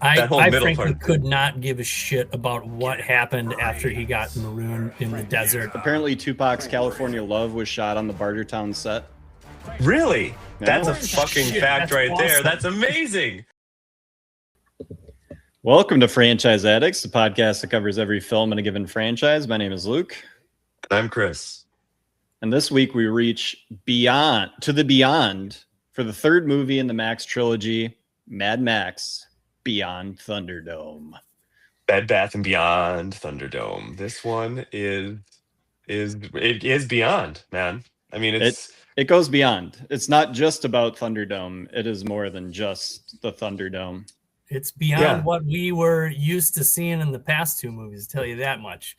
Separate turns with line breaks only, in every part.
I frankly could not give a shit about what happened after he got marooned in the desert.
Apparently, Tupac's California Love was shot on the Bartertown set.
Really?
Yeah.
That's a fucking fact right there. That's amazing.
Welcome to Franchise Addicts, the podcast that covers every film in a given franchise. My name is Luke.
I'm Chris.
And this week we reach beyond for the third movie in the Max trilogy, Mad Max Beyond Thunderdome.
Bed Bath & Beyond Thunderdome. This one is beyond, man. I mean,
it goes beyond. It's not just about Thunderdome. It is more than just the Thunderdome.
It's beyond what we were used to seeing in the past two movies, tell you that much.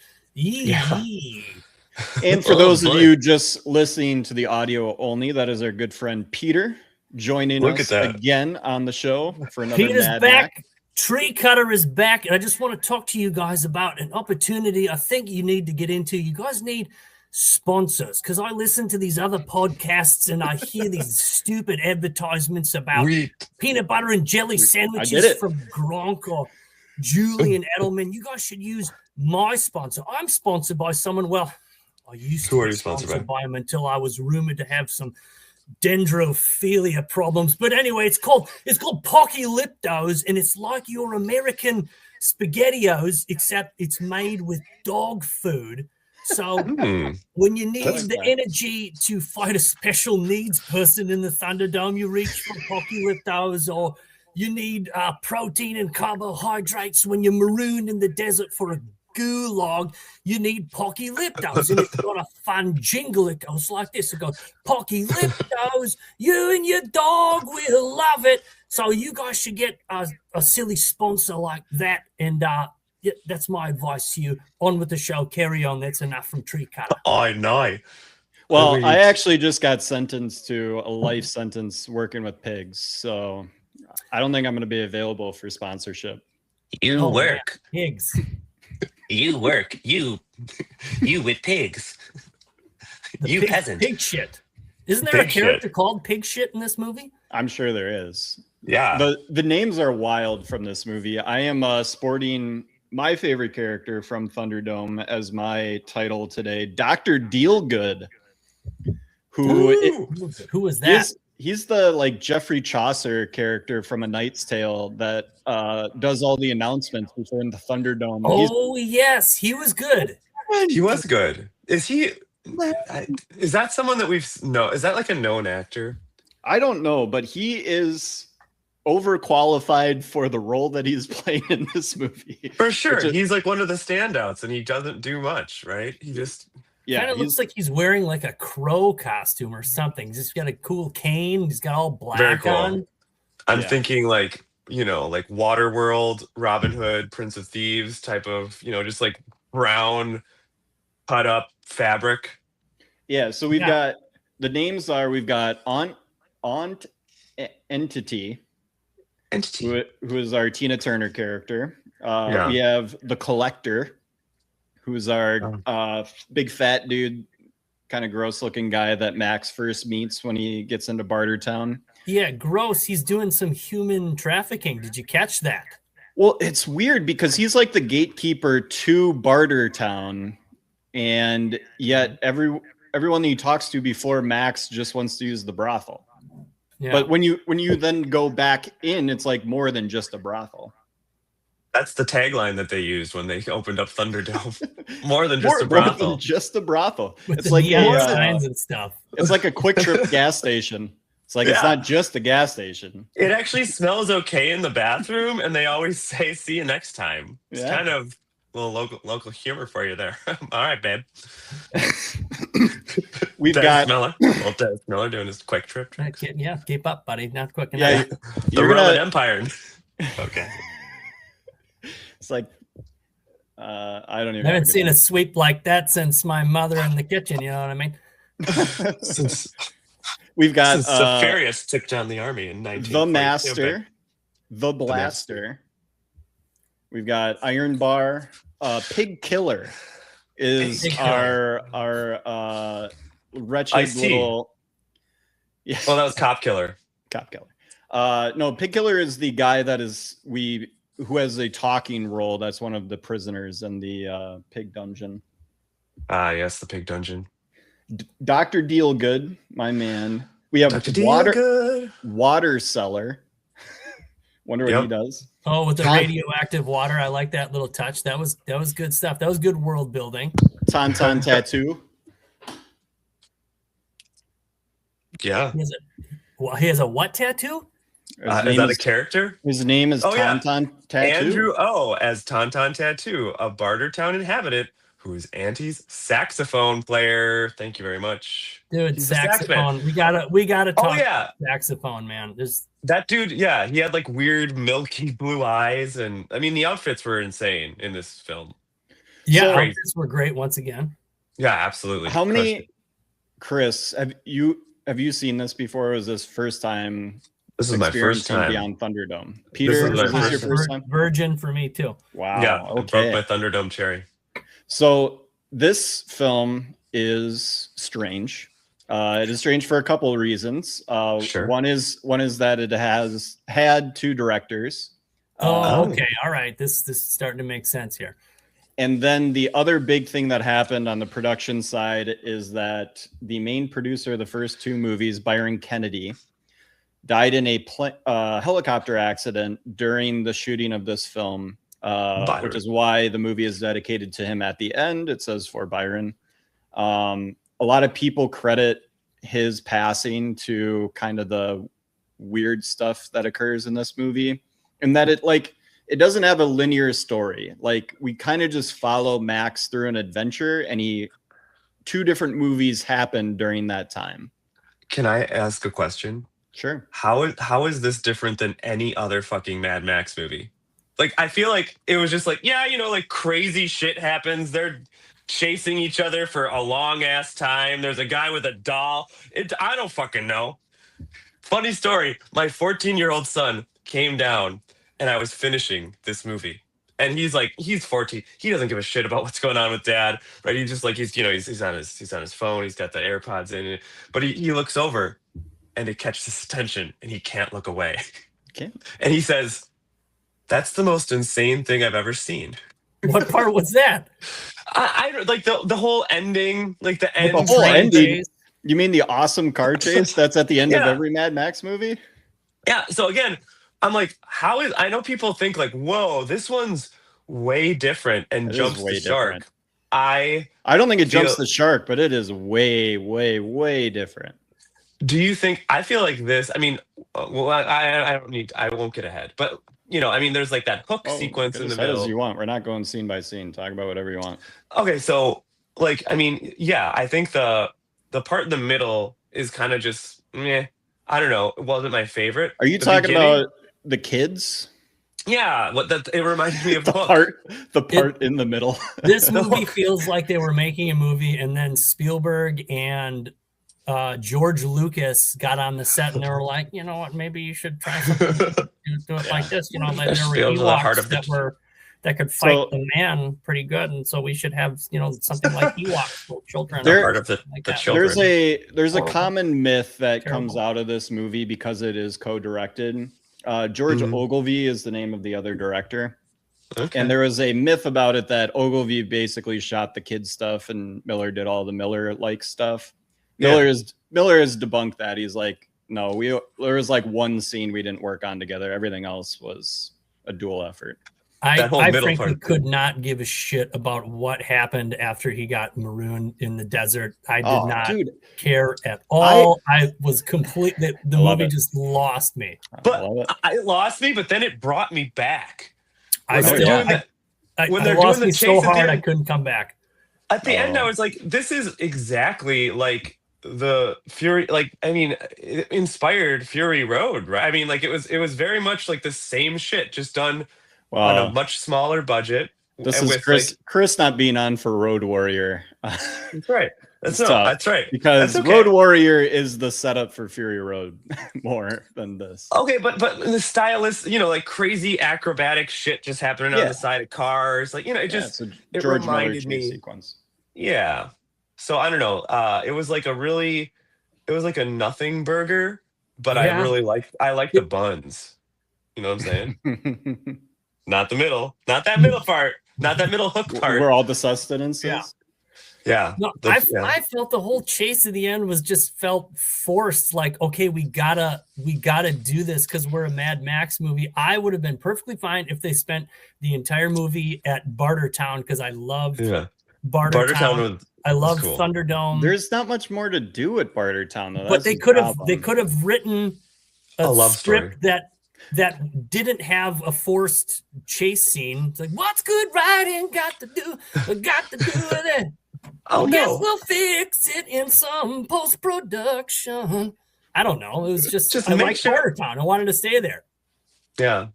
And for those of you just listening to the audio only, that is our good friend Peter joining us again on the show for another
Peter's
Mad
back.
Max.
Tree Cutter is back, and I just want to talk to you guys about an opportunity I think you need to get into. You guys need sponsors, because I listen to these other podcasts and I hear these stupid advertisements about peanut butter and jelly sandwiches from Gronk or Julian Edelman. You guys should use my sponsor. I'm sponsored by someone, well, I used to be sponsored by him until I was rumored to have some dendrophilia problems. But anyway, it's called Pocky Liptos, and it's like your American SpaghettiOs, except it's made with dog food. So when you need the energy to fight a special needs person in the Thunderdome, you reach for Pocky Liptos, or you need protein and carbohydrates when you're marooned in the desert for a gulag, you need Pocky Liptos. And it's got a fun jingle. It goes like this. It goes, Pocky Liptos, you and your dog will love it. So you guys should get a silly sponsor like that. And that's my advice to you. On with the show. Carry on. That's enough from Tree Cutter.
I know.
Well, I actually just got sentenced to a life sentence working with pigs. So I don't think I'm going to be available for sponsorship.
You work.
Man, pigs.
You work. You with pigs. You peasant.
Pig shit. Isn't there a character called Pig Shit in this movie?
I'm sure there is.
Yeah.
The names are wild from this movie. I am sporting my favorite character from Thunderdome as my title today, Dr. Dealgood. Who
is that?
He's the Geoffrey Chaucer character from A Knight's Tale that does all the announcements before in the Thunderdome.
Yes, he was good.
He was good. Is that someone that is that like a known actor?
I don't know, but he is overqualified for the role that he's playing in this movie.
For sure. He's like one of the standouts and he doesn't do much, right? He just
kind of looks like he's wearing like a crow costume or something. He's just got a cool cane. He's got all black on.
I'm thinking like Waterworld, Robin Hood, Prince of Thieves type of, just like brown cut up fabric.
Yeah, so we've got the names we've got Aunt Entity, who is our Tina Turner character. We have the Collector, who's our big fat dude, kind of gross looking guy that Max first meets when he gets into Bartertown.
Yeah, gross. He's doing some human trafficking. Did you catch that?
Well, it's weird because he's like the gatekeeper to Bartertown, and yet everyone that he talks to before Max just wants to use the brothel. Yeah. But when you then go back in, it's like more than just a brothel.
That's the tagline that they used when they opened up Thunderdome. More than just a brothel.
More than just a brothel.
It's like signs and stuff.
It's like a Quick Trip gas station. It's like it's not just a gas station.
It actually smells okay in the bathroom, and they always say, "See you next time." It's kind of a little local humor for you there. All right, babe.
We've got
Des Miller doing his Quick Trip.
Keep up, buddy. Not quick enough.
The Roman Empire. Okay.
It's like I don't even.
I haven't seen a sweep like that since my mother in the kitchen. You know what I mean?
We've got
Safarius took down the army in 1942.
The Master, the Blaster. We've got Iron Bar. Pig Killer is our wretched little.
Yeah. Well, that was Cop Killer.
Cop Killer. No, Pig Killer is the guy that is we who has a talking role. That's one of the prisoners in the pig dungeon.
Ah, yes, the pig dungeon.
Dr. Dealgood, my man. We have water seller. Wonder what he does.
Oh, with the radioactive water, I like that little touch. That was good stuff. That was good world building.
Tauntaun tattoo.
Yeah.
He has a what tattoo?
Is that a character?
His name is Tauntaun Tattoo.
Andrew as Tauntaun Tattoo, a Bartertown inhabitant who's Auntie's saxophone player. Thank you very much.
Dude,
He's
saxophone. We gotta talk saxophone, man.
That dude, he had like weird milky blue eyes, and I mean the outfits were insane in this film.
Yeah, outfits were great once again.
Yeah, absolutely.
How many, Chris, have you seen this before? Or was this first time?
This is my first time
Beyond Thunderdome. Peter, is this your first time?
Virgin for me too.
Wow.
Yeah,
okay.
Broke my Thunderdome cherry.
So this film is strange. It is strange for a couple of reasons.
Sure.
One is that it has had two directors.
Okay, all right. This is starting to make sense here.
And then the other big thing that happened on the production side is that the main producer of the first two movies, Byron Kennedy, died in a helicopter accident during the shooting of this film, which is why the movie is dedicated to him at the end. It says for Byron. A lot of people credit his passing to kind of the weird stuff that occurs in this movie, and that it doesn't have a linear story. Like, we kind of just follow Max through an adventure, and two different movies happened during that time.
Can I ask a question?
Sure.
How is this different than any other fucking Mad Max movie? Like, I feel like it was just like, like crazy shit happens. They're chasing each other for a long ass time. There's a guy with a doll. I don't fucking know. Funny story. My 14-year-old son came down and I was finishing this movie. And he's 14. He doesn't give a shit about what's going on with dad, right? He's just like, he's on his phone. He's got the AirPods in it. But he looks over and it catches his attention and he can't look away.
Okay.
And he says, "That's the most insane thing I've ever seen."
What part was that?
I like the whole ending, like the end.
The whole ending. You mean the awesome car chase that's at the end of every Mad Max movie?
Yeah. So again, I'm like, I know people think like, whoa, this one's way different and jumps the shark. I
don't think it jumps the shark, but it is way, way, way different.
Do you think? I feel like this. I mean, well, I won't get ahead, but I mean, there's like that hook sequence in the middle.
As you want. We're not going scene by scene. Talk about whatever you want.
Okay, so like, I mean, yeah, I think the part in the middle is kind of just meh. I don't know. It wasn't my favorite.
Are you talking about the kids?
Yeah, it reminds me of
the part in the middle.
This movie feels like they were making a movie, and then Spielberg and George Lucas got on the set, and they were like, you know what, maybe you should try something, do it like this. Like there were Ewoks that could fight the man pretty good, and so we should have something like Ewoks for children.
Part of the children.
There's a common myth that comes out of this movie because it is co-directed. George Ogilvy is the name of the other director. Okay. And there was a myth about it that Ogilvy basically shot the kids stuff and Miller did all the Miller-like stuff. Miller has debunked that. He's like, no, there was like one scene we didn't work on together. Everything else was a dual effort.
I frankly could not give a shit about what happened after he got marooned in the desert. I did not care at all. I was completely, the movie just lost me.
But it lost me, but then it brought me back.
When they're doing the chase so hard, I couldn't come back.
At the end, I was like, this is exactly like the Fury, like, I mean, it inspired Fury Road, right? I mean, like, it was very much like the same shit, just done on a much smaller budget.
This is Chris not being on for Road Warrior.
That's right. That's right.
Because Road Warrior is the setup for Fury Road more than this.
Okay, but the stylist, like crazy acrobatic shit just happening on the side of cars. Like, it reminded me.
Sequence.
Yeah. So I don't know. It was like a nothing burger, but I like the buns. You know what I'm saying? not the middle, not that middle part, not that middle hook part.
Where all the sustenance
Yeah.
is.
Yeah.
No, I felt the whole chase at the end was just felt forced. Like, okay, we gotta do this because we're a Mad Max movie. I would have been perfectly fine if they spent the entire movie at Bartertown because I loved Bartertown. I love cool. Thunderdome.
There's not much more to do at Bartertown, though.
But they could have written a love script story that didn't have a forced chase scene. It's like, what's good writing got to do with it?
Oh,
I guess we'll fix it in some post-production. I don't know. It was just I like Bartertown. I wanted to stay there.
Yeah.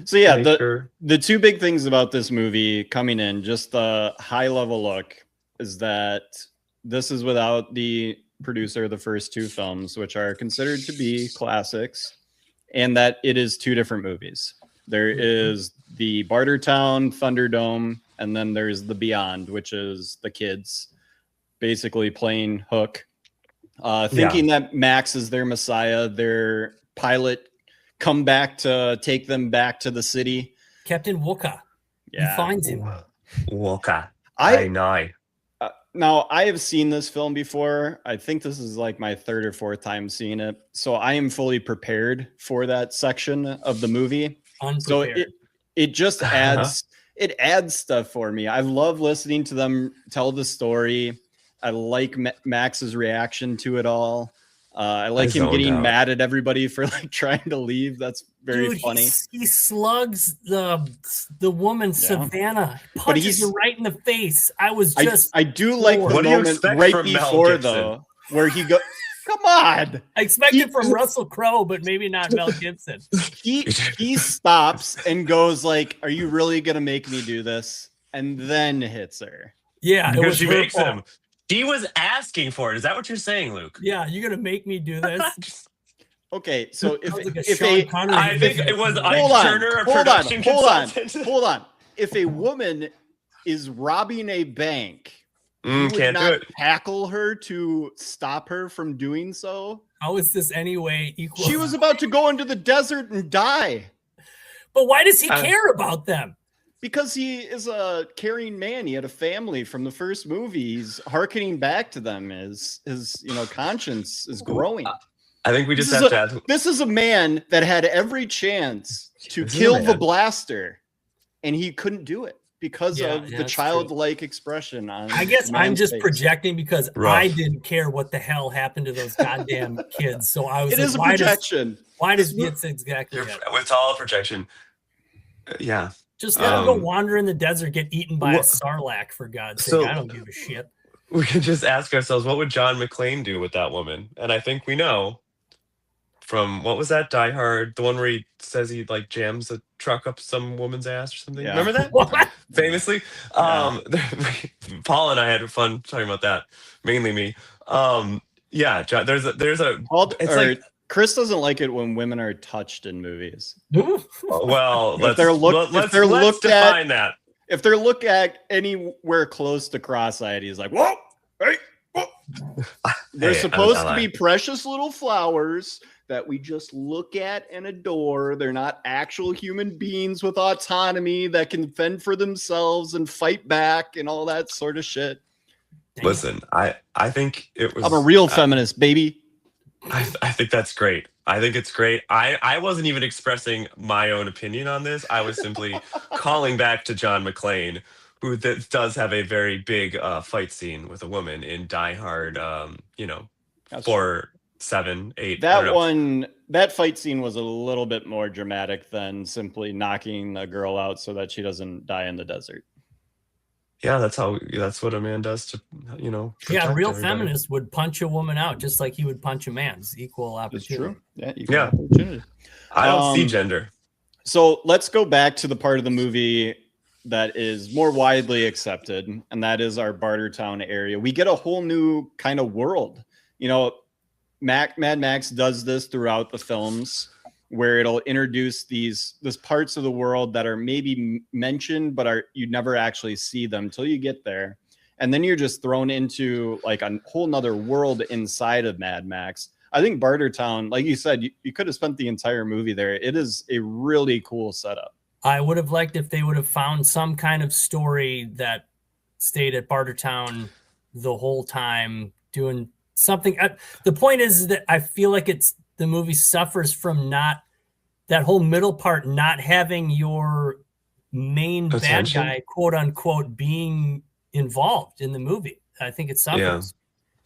So yeah, the two big things about this movie coming in, just the high level look, is that this is without the producer of the first two films, which are considered to be classics, and that it is two different movies. There is the Bartertown Thunderdome, and then there's the Beyond, which is the kids basically playing Hook, thinking that Max is their messiah, their pilot come back to take them back to the city.
Captain Wooka.
Yeah.
He finds him.
Wooka. I know.
Now, I have seen this film before. I think this is like my third or fourth time seeing it. So I am fully prepared for that section of the movie.
Unprepared.
So it just adds it adds stuff for me. I love listening to them tell the story. I like Max's reaction to it all. I like him getting mad at everybody for like trying to leave. That's very funny.
He slugs the woman Savannah. He punches her right in the face. I do
like the moment right before though, where he goes. Come on!
I expected from Russell Crowe, but maybe not Mel Gibson.
He stops and goes like, "Are you really gonna make me do this?" And then hits her.
Yeah,
because she makes him. He was asking for it. Is that what you're saying, Luke?
Yeah, you're gonna make me do this.
Okay, so I think
it was Turner, a production consultant.
Hold on. If a woman is robbing a bank,
can't do it.
Tackle her to stop her from doing so.
How is this anyway equal?
She was about to go into the desert and die.
But why does he care about them?
Because he is a caring man. He had a family from the first movie. He's hearkening back to them. His conscience is growing.
I think we just have to add.
This is a man that had every chance to kill the blaster, and he couldn't do it because of the childlike expression on.
I guess I'm just projecting because I didn't care what the hell happened to those goddamn kids. So I was.
It is a projection.
Why does it's exactly that?
With all projection? Yeah.
Just let him go wander in the desert, get eaten by a sarlacc, for God's sake. I don't give a shit.
We can just ask ourselves, what would John McClane do with that woman? And I think we know from, what was that, Die Hard? The one where he says he like jams a truck up some woman's ass or something. Yeah. Remember that?
What?
Famously. Paul and I had fun talking about that. Mainly me. Yeah, John, there's a it's like
Chris doesn't like it when women are touched in movies.
Well,
if they're looked at anywhere close to cross-eyed, he's like, whoa, hey, whoa. They're supposed to be precious little flowers that we just look at and adore. They're not actual human beings with autonomy that can fend for themselves and fight back and all that sort of shit.
Listen, I think it was.
I'm a real feminist, baby.
I think that's great. I think it's great. I wasn't even expressing my own opinion on this. I was simply calling back to John McClane, who does have a very big fight scene with a woman in Die Hard, 4, 7, 8.
That fight scene was a little bit more dramatic than simply knocking a girl out so that she doesn't die in the desert.
Yeah, that's what a man does to,
Yeah, a real feminist would punch a woman out just like he would punch a man. It's equal opportunity.
It's true. Yeah, opportunity.
I don't see gender.
So let's go back to the part of the movie that is more widely accepted, and that is our Bartertown area. We get a whole new kind of world. Mad Max does this throughout the films, where it'll introduce these parts of the world that are maybe mentioned, but you never actually see them till you get there. And then you're just thrown into like a whole nother world inside of Mad Max. I think Bartertown, like you said, you could have spent the entire movie there. It is a really cool setup.
I would have liked if they would have found some kind of story that stayed at Bartertown the whole time doing something. The point is that I feel like the movie suffers from not that whole middle part, not having your main bad guy, quote unquote, being involved in the movie. I think it suffers.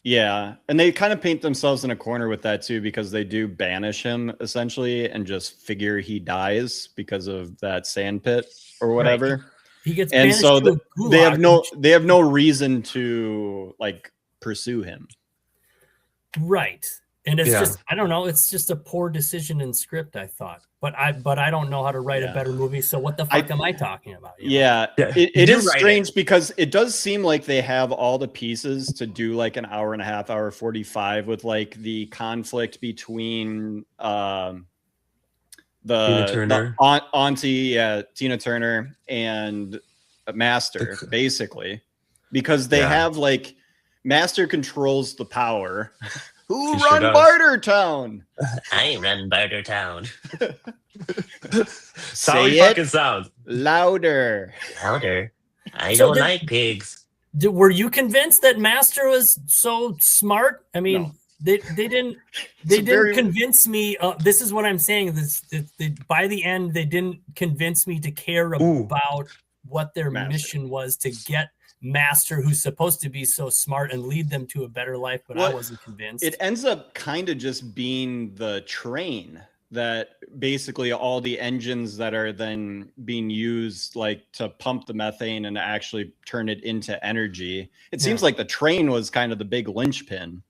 Yeah, and they kind of paint themselves in a corner with that too, because they do banish him essentially and just figure he dies because of that sand pit or whatever.
Right. He gets
and
banished
so
to a
they have no reason to like pursue him.
Right. And it's just, I don't know, it's just a poor decision in script, I thought. But I don't know how to write a better movie, so what the fuck am I talking about?
It is strange because it does seem like they have all the pieces to do like an hour and a half, hour 45 with like the conflict between Tina Turner and Master, basically. Because they have like Master controls the power. Who run Bartertown?
I run Bartertown.
Say it fucking sounds
louder.
Louder. I don't like pigs.
Were you convinced that Master was so smart? I mean, no. they didn't convince me. This is what I'm saying. By the end, they didn't convince me to care about what their mission was to get Master, who's supposed to be so smart and lead them to a better life, but I wasn't convinced.
It ends up kind of just being the train that basically all the engines that are then being used like to pump the methane and actually turn it into energy. It seems like the train was kind of the big linchpin,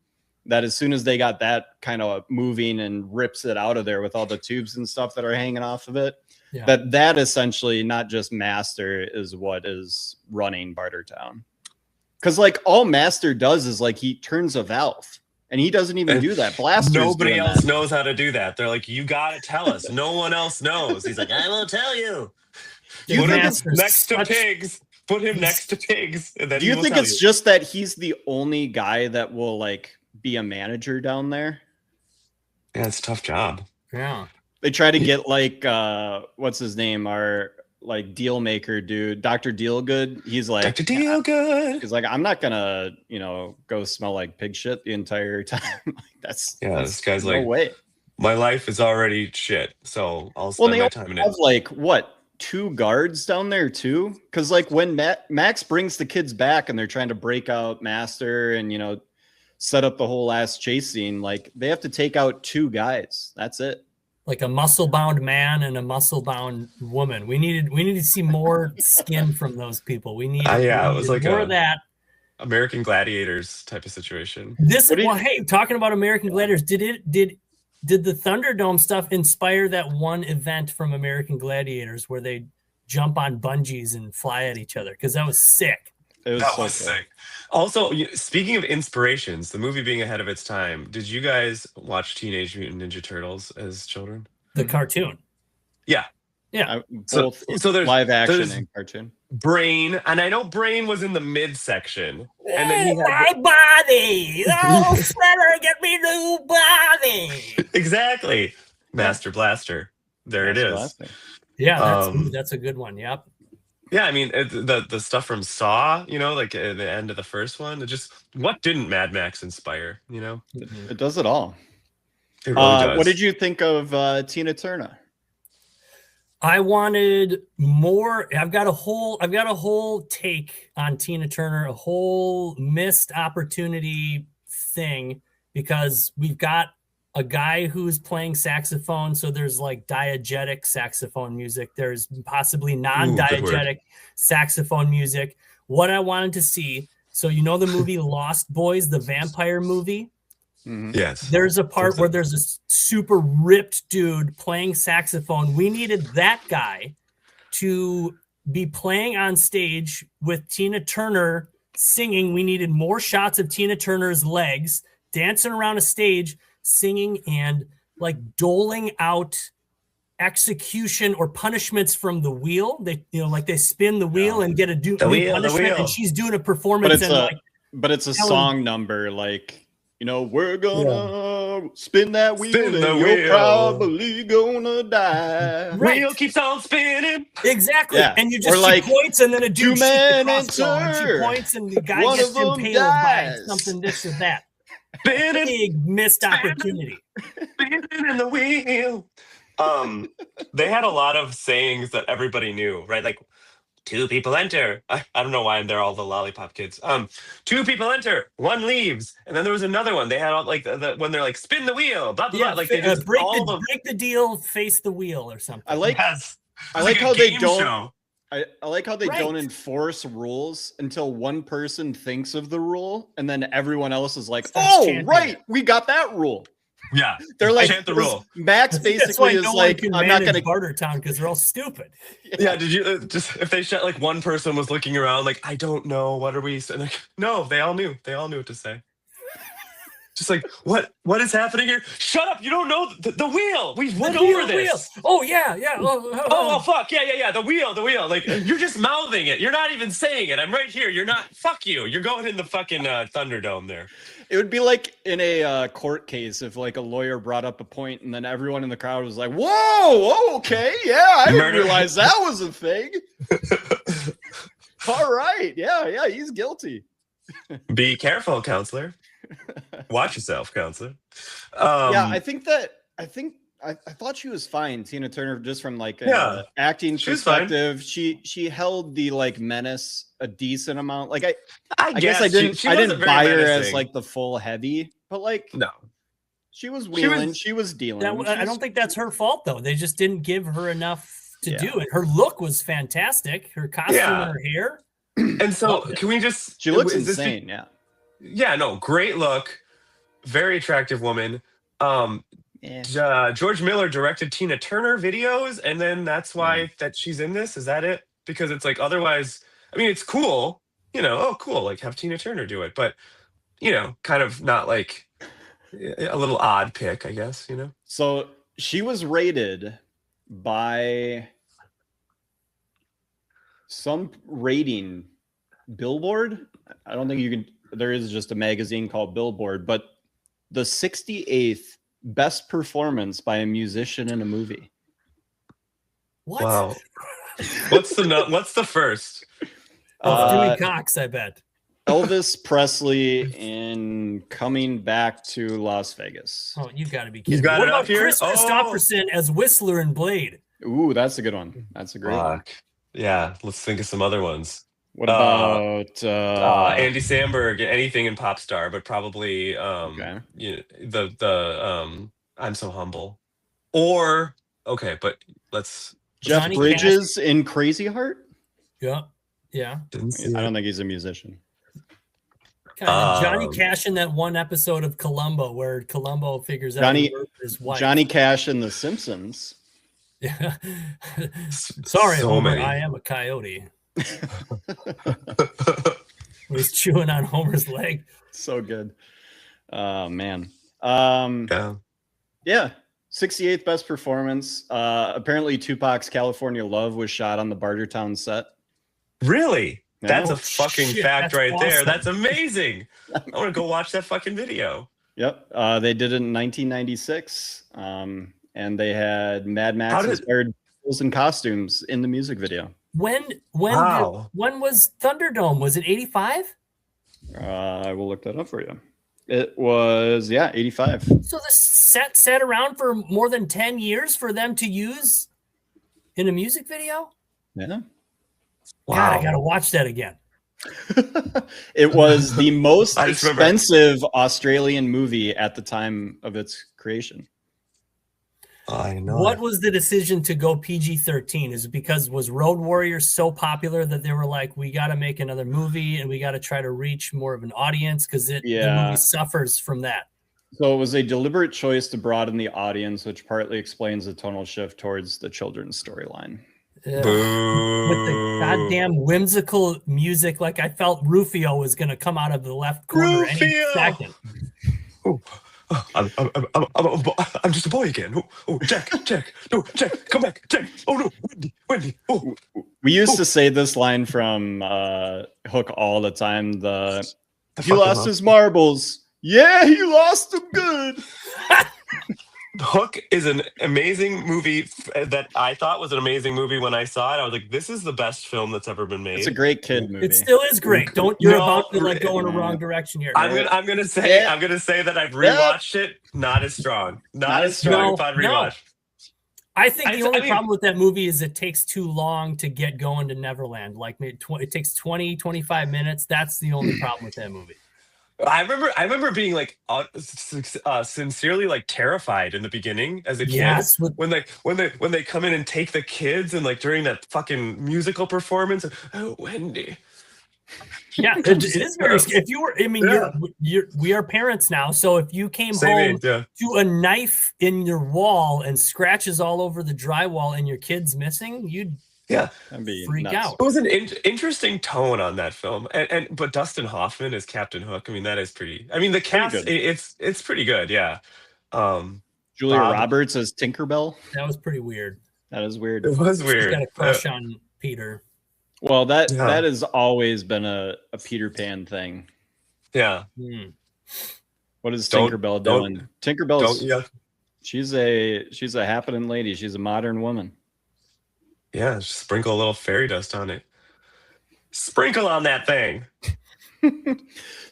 that as soon as they got that kind of moving and rips it out of there with all the tubes and stuff that are hanging off of it, that essentially, not just Master, is what is running Bartertown. Because like all Master does is like he turns a valve, and he doesn't even do that. Blaster's
nobody else knows how to do that. They're like, you gotta tell us. No one else knows. He's like, I will tell you.
Put him
next to pigs. Put him next to pigs. And then
do you think it's just that he's the only guy that will like be a manager down there?
Yeah, it's a tough job.
Yeah.
They try to get like what's his name? Our like deal maker dude, Dr. Dealgood. He's like
Dr. Dealgood.
He's like, I'm not gonna, go smell like pig shit the entire time. That's
this guy's
no
like,
way.
My life is already shit, so I'll spend my time in it.
Like what, 2 guards down there too? Because like when Max brings the kids back and they're trying to break out Master and set up the whole last chase scene, like they have to take out 2 guys. That's it.
Like a muscle-bound man and a muscle-bound woman. We needed to see more skin from those people. We needed
it was like
more of that.
American Gladiators type of situation.
Hey, talking about American Gladiators, did the Thunderdome stuff inspire that one event from American Gladiators where they jump on bungees and fly at each other? Because that was sick.
That was sick. Also, speaking of inspirations, the movie being ahead of its time, did you guys watch Teenage Mutant Ninja Turtles as children?
The cartoon.
Yeah.
Yeah.
So there's live action and cartoon.
Brain, and I know Brain was in the midsection. And then he had
my body! Oh, Shredder, get me new body!
Exactly. Master Blaster. There it is.
Blaster.
Yeah, that's a good one. Yep.
Yeah, I mean, the stuff from Saw, like at the end of the first one, what didn't Mad Max inspire,
It does it all.
It really does.
What did you think of Tina Turner?
I wanted more. I've got a whole take on Tina Turner, a whole missed opportunity thing, because we've got a guy who's playing saxophone. So there's like diegetic saxophone music. There's possibly non-diegetic saxophone music. What I wanted to see. So, the movie Lost Boys, the vampire movie.
Mm-hmm.
Yes.
There's a part where there's a super ripped dude playing saxophone. We needed that guy to be playing on stage with Tina Turner singing. We needed more shots of Tina Turner's legs dancing around a stage, singing and like doling out execution or punishments from the wheel. They they spin the wheel and get a punishment, and she's doing a performance.
But it's a song number, like we're gonna spin that wheel,
Spin the
and
wheel.
you're probably gonna die.
Right.
Wheel keeps on spinning.
Exactly.
Yeah.
And you
Or
just
like,
she points and then a dude shoots the
two-man
crossbow and she
enter.
points and the guy
One
gets
of them
impaled by
dies.
something this or that.
Spinning,
Big missed opportunity.
spinning in the wheel. They had a lot of sayings that everybody knew, right? Like, 2 people enter. I don't know why they're all the lollipop kids. 2 people enter, 1 leaves, and then there was another one. They had all like when they're like spin the wheel, blah blah blah. Like they just
break the deal, face the wheel, or something.
I like
like
how they don't.
show.
I like how they
Right.
don't enforce rules until one person thinks of the rule, and then everyone else is like,
Starts
"Oh,
chanting
right,
it.
we got that rule."
Yeah,
They're like,
chant the rule.
Max
That's why
basically is
no one
like,
can
"I'm not
manage
gonna."
Bartertown because they're all stupid.
Yeah, did you just if they shut like one person was looking around like I don't know what are we and like no they all knew what to say. Just like what is happening here? Shut up! You don't know the wheel. We went over this.
Oh yeah.
Oh fuck yeah the wheel like you're just mouthing it. You're not even saying it. I'm right here. You're not. Fuck you. You're going in the fucking Thunderdome there.
It would be like in a court case if like a lawyer brought up a point and then everyone in the crowd was like, "Whoa, okay, yeah, I didn't realize that was a thing." All right, yeah, he's guilty.
Be careful, counselor. Watch yourself, counselor.
Yeah, I thought she was fine, Tina Turner, just from like an acting perspective. She held the like menace a decent amount. Like I guess I didn't buy her as like the full heavy, but like
no,
she was wheeling, she was dealing.
I don't think that's her fault though. They just didn't give her enough to do it. Her look was fantastic. Her costume and her hair.
And so can we just?
She looks insane.
Yeah, no, great look, very attractive woman. George Miller directed Tina Turner videos, and then that's why that she's in this. Is that it? Because it's like otherwise, I mean, it's cool, cool, like have Tina Turner do it, but kind of not like a little odd pick, I guess.
So she was rated by some rating Billboard. I don't think you can. There is just a magazine called Billboard, but the 68th best performance by a musician in a movie.
What?
Wow. What's the first?
Dewey Cox, I bet.
Elvis Presley in Coming Back to Las Vegas.
Oh, you got to be kidding.
You got
what
it
about
up here?
Chris Christopherson as Whistler in Blade?
Ooh, that's a good one. That's a great one.
Yeah, let's think of some other ones.
What about
Andy Samberg? Anything in Pop Star, but probably I'm So Humble. Or but let's
Jeff
Johnny
Bridges in Crazy Heart.
Yeah.
I don't think he's a musician.
Johnny Cash in that one episode of Columbo where Columbo figures out his wife.
Johnny Cash in The Simpsons.
Yeah. Sorry,
so
Homer.
many.
I am a coyote. He's chewing on Homer's leg.
So good. Oh man.
Yeah.
68th best performance. Apparently Tupac's California Love was shot on the Bartertown set.
Really?
No.
That's a fucking fact
that's
right there.
awesome.
That's amazing. I want to go watch that fucking video.
Yep. They did it in 1996. And they had Mad Max inspired visuals and costumes in the music video.
When
Wow.
when was Thunderdome? Was it 85?
I will look that up for you. It was 85.
So the set sat around for more than 10 years for them to use in a music video?
Yeah.
Wow.
God, I gotta watch that again.
It was the most
I just remember-
expensive Australian movie at the time of its creation.
I know.
What was the decision to go PG-13? Is it because was Road Warrior so popular that they were like, we got to make another movie and we got to try to reach more of an audience because the movie suffers from that?
So it was a deliberate choice to broaden the audience, which partly explains the tonal shift towards the children's storyline.
With the goddamn whimsical music, like I felt Rufio was going to come out of the left corner any second.
Oh, I'm just a boy again. Oh, Jack, no, Jack, come back, Jack. Oh no, Wendy. Oh,
we used to say this line from Hook all the time. He lost his marbles. Yeah, he lost him good.
Hook is an amazing movie that I thought was an amazing movie when I saw it. I was like, this is the best film that's ever been made.
It's a great kid movie.
It still is great. You're about to like go in a wrong direction here.
I'm gonna say that I've rewatched it. Not as strong. Not as strong upon rewatch.
No. I think the only problem with that movie is it takes too long to get going to Neverland. Like it takes 20, 25 minutes. That's the only problem with that movie.
I remember being like sincerely like terrified in the beginning as a kid.
Yes,
when they come in and take the kids and like during that fucking musical performance. Oh, Wendy.
Yeah, it is very scary. If you were, I mean, we are parents now, so if you came home to a knife in your wall and scratches all over the drywall and your kid's missing, you'd freak out.
It was an interesting tone on that film, but Dustin Hoffman as Captain Hook. I mean, that is pretty. I mean, the cast it's pretty good. Yeah.
Julia Roberts as Tinkerbell.
That was pretty weird.
That is weird.
It was weird.
She's got a crush on Peter.
Well, that has always been a Peter Pan thing.
Yeah.
What is Tinkerbell doing? Tinkerbell. She's a happening lady. She's a modern woman.
Yeah, just sprinkle a little fairy dust on it. Sprinkle on that thing.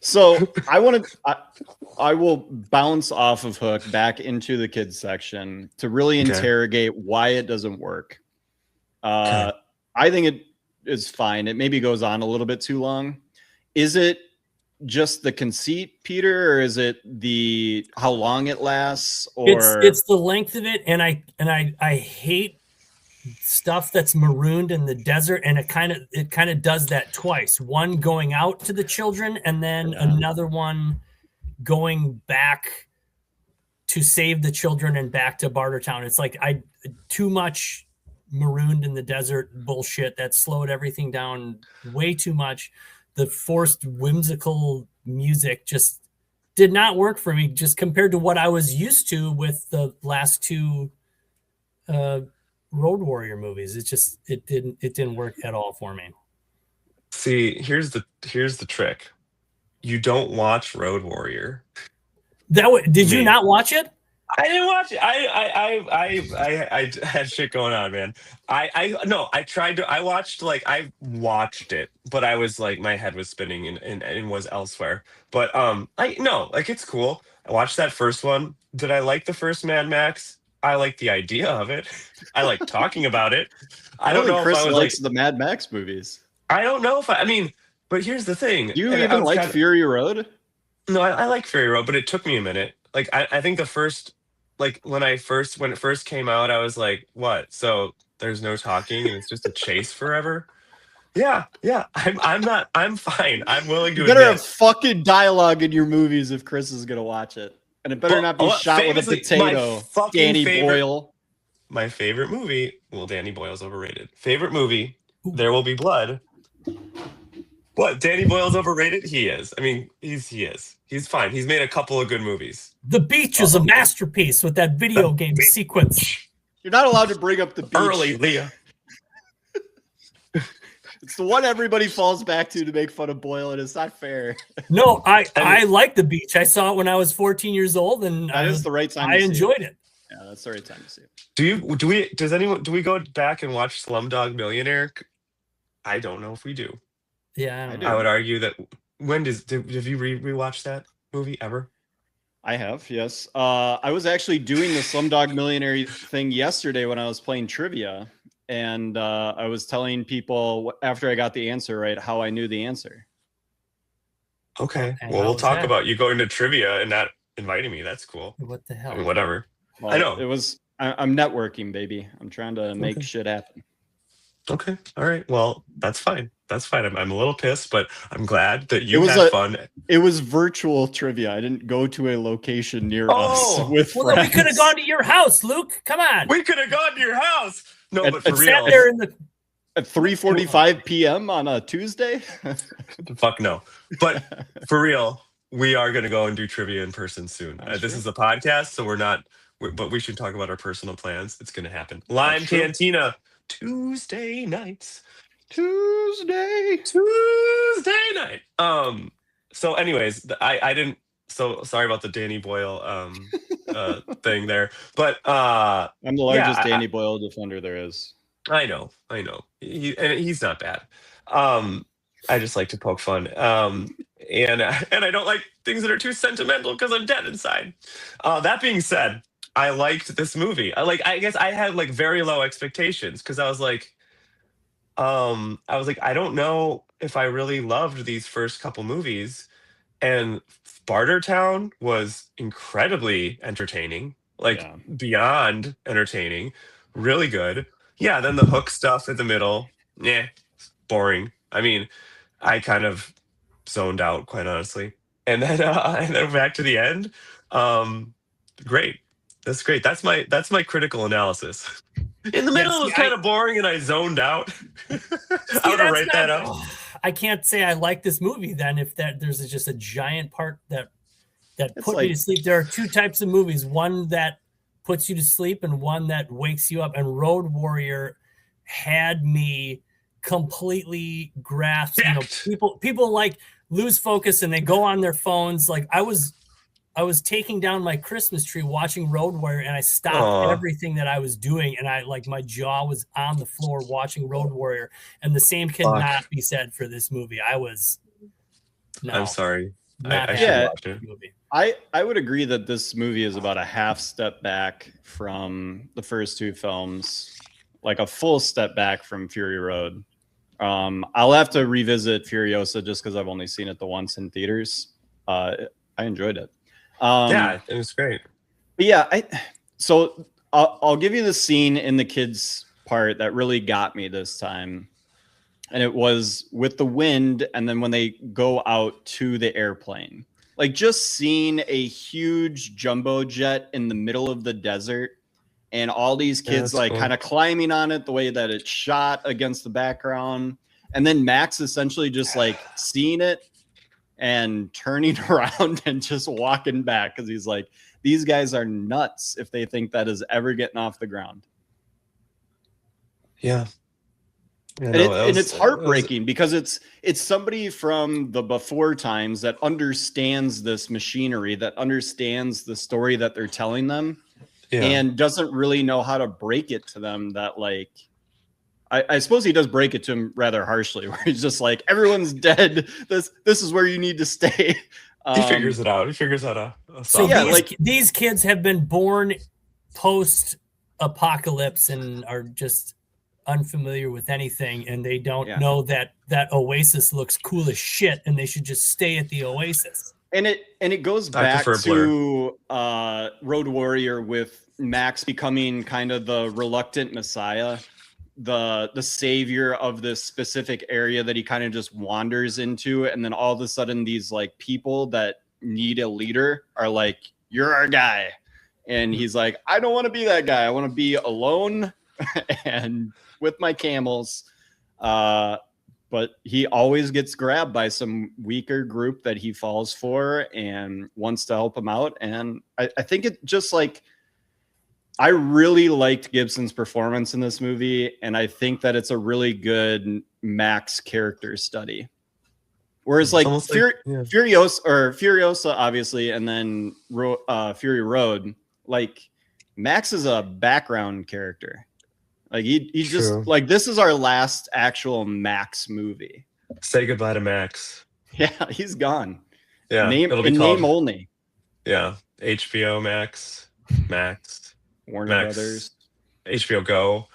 So I will bounce off of Hook back into the kids section to really interrogate why it doesn't work. I think it is fine. It maybe goes on a little bit too long. Is it just the conceit, Peter, or is it how long it lasts? Or
it's the length of it, and I hate stuff that's marooned in the desert, and it kind of does that twice. One going out to the children, and then another one going back to save the children and back to Bartertown. It's like too much marooned in the desert bullshit that slowed everything down way too much. The forced whimsical music just did not work for me, just compared to what I was used to with the last two Road Warrior movies. It didn't work at all for me.
See, here's the trick. You don't watch Road Warrior.
Did you not watch it?
I didn't watch it. I had shit going on, man. I tried to. I watched it, but I was like, my head was spinning and was elsewhere. But it's cool. I watched that first one. Did I like the first Mad Max? I like the idea of it. I like talking about it. I don't know if
Chris likes the Mad Max movies.
I don't know if I mean, but here's the thing.
You even like Fury Road?
No, I like Fury Road, but it took me a minute. Like I think the first, like when it first came out, I was like, what? So there's no talking and it's just a chase forever? Yeah. I'm fine. I'm willing to
You better have fucking dialogue in your movies if Chris is gonna watch it. And it better not be shot with a potato. Danny Boyle.
My favorite movie. Well, Danny Boyle's overrated. Favorite movie. There Will Be Blood. What? Danny Boyle's overrated? He is. I mean, he is. He's fine. He's made a couple of good movies.
The Beach is a masterpiece with that video game sequence.
You're not allowed to bring up The Beach.
Early, Leah.
It's the one everybody falls back to make fun of Boyle, and it's not fair.
No, I like The Beach. I saw it when I was 14 years old, and
that is the right time.
I enjoyed it.
Yeah, that's the right time to see it.
Do we go back and watch Slumdog Millionaire? I don't know if we do.
Yeah,
I would argue that. Have you rewatched that movie ever?
I have, yes. I was actually doing the Slumdog Millionaire thing yesterday when I was playing trivia. And I was telling people after I got the answer right how I knew the answer.
Okay. Well, we'll talk about you going to trivia and not inviting me. That's cool.
What the hell?
I mean, whatever.
Well, I know. I'm networking, baby. I'm trying to make shit happen.
Okay. All right. Well, that's fine. That's fine. I'm a little pissed, but I'm glad that you had fun.
It was virtual trivia. I didn't go to a location near us with friends.
Then we could have gone to your house, Luke. Come on.
We could have gone to your house. No, but for real.
Sat there
at 3:45 p.m. on a Tuesday?
Fuck no. But for real, we are going to go and do trivia in person soon. This is a podcast, so but we should talk about our personal plans. It's going to happen. Lime Cantina, Tuesday nights. Tuesday night. So anyways, I didn't So sorry about the Danny Boyle thing there, but
I'm the largest Danny Boyle defender there is.
I know. And he's not bad. I just like to poke fun. And I don't like things that are too sentimental because I'm dead inside. That being said, I liked this movie. I guess I had like very low expectations because I was like, I don't know if I really loved these first couple movies. And Bartertown was incredibly entertaining, beyond entertaining, really good. Yeah, then the hook stuff in the middle, boring. I mean, I kind of zoned out, quite honestly. And then back to the end. Great. That's great. That's my critical analysis. In the middle, it was kind of boring, and I zoned out. I would write that up.
I can't say I like this movie then if there's just a giant part that put me to sleep. There are two types of movies: one that puts you to sleep and one that wakes you up. And Road Warrior had me completely grasped. You know, people like lose focus and they go on their phones. Like I was taking down my Christmas tree watching Road Warrior, and I stopped everything that I was doing, and my jaw was on the floor watching Road Warrior. And the same cannot be said for this movie. I'm
sorry.
I should watch the movie.
I would agree that this movie is about a half step back from the first two films, like a full step back from Fury Road. I'll have to revisit Furiosa just because I've only seen it the once in theaters. I enjoyed it.
Yeah, it was great.
But yeah, so I'll give you the scene in the kids part that really got me this time. And it was with the wind, and then when they go out to the airplane. Like just seeing a huge jumbo jet in the middle of the desert and all these kids cool. Kind of climbing on it, the way that it's shot against the background. And then Max essentially just seeing it and turning around and just walking back because he's like, these guys are nuts if they think that is ever getting off the ground.
Yeah.
And it's heartbreaking because it's somebody from the before times that understands this machinery, that understands the story that they're telling them, and doesn't really know how to break it to them. That I suppose he does break it to him rather harshly, where he's just like, everyone's dead. This is where you need to stay.
He figures it out. He figures out a
so these kids have been born post-apocalypse and are just unfamiliar with anything, and they don't know that Oasis looks cool as shit, and they should just stay at the Oasis.
And it goes back to Road Warrior with Max becoming kind of the reluctant messiah, the savior of this specific area that he kind of just wanders into, and then all of a sudden these people that need a leader are like, you're our guy, and he's like, I don't want to be that guy. I want to be alone and with my camels, but he always gets grabbed by some weaker group that he falls for and wants to help him out. And I think it just I really liked Gibson's performance in this movie, and I think that it's a really good Max character study. Whereas Furiosa, obviously, and then Fury Road, Max is a background character. He just this is our last actual Max movie.
Say goodbye to Max.
Yeah, he's gone.
Yeah,
name only.
Yeah, HBO Max,
Warner Brothers,
HBO Go.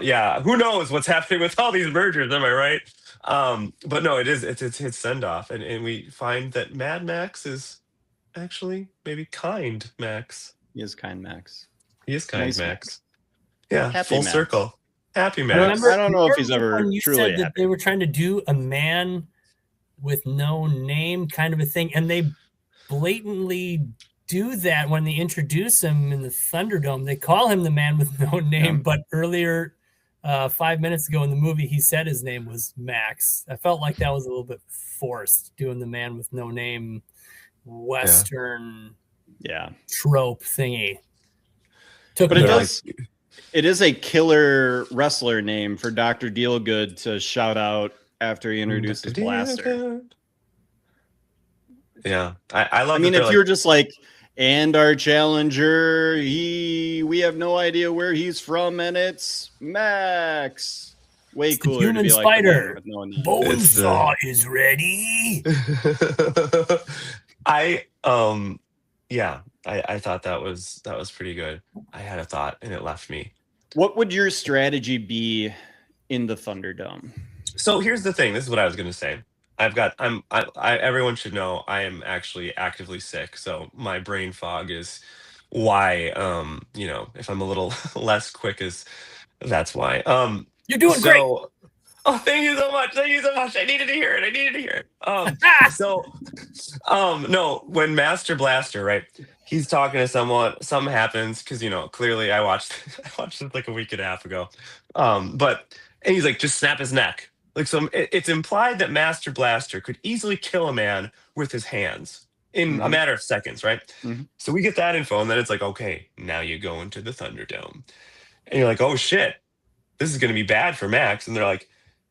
Yeah, who knows what's happening with all these mergers? Am I right? But no, it's his send off, and we find that Mad Max is actually maybe kind Max.
He is kind Max.
He is kind Max. Yeah,
happy
full
Max.
Circle. Happy Max.
I don't know if he's ever
when you
truly
said that
happy.
they were trying to do a man with no name kind of a thing, and they blatantly do that when they introduce him in the Thunderdome. They call him the man with no name, but earlier, 5 minutes ago in the movie, he said his name was Max. I felt like that was a little bit forced, doing the man with no name Western trope thingy.
It is a killer wrestler name for Dr. Dealgood to shout out after he introduces Blaster.
Yeah, I love.
I mean, if you're just like, and our challenger, we have no idea where he's from, and it's Max. Way cooler
human
to be
spider.
like, no
Bonesaw is ready.
I thought that was pretty good. I had a thought and it left me.
What would your strategy be in the Thunderdome?
So here's the thing. This is what I was going to say. Everyone should know I am actually actively sick. So my brain fog is why, if I'm a little less quick that's why.
You're doing great.
Oh, thank you so much. Thank you so much. I needed to hear it. No, when Master Blaster, right? He's talking to someone, something happens because, clearly I watched it like a week and a half ago. And he's like, just snap his neck. Like, so it's implied that Master Blaster could easily kill a man with his hands in a matter of seconds, right? Mm-hmm. So we get that info, and then it's like, okay, now you go into the Thunderdome. And you're like, oh, shit, this is going to be bad for Max. And they're like,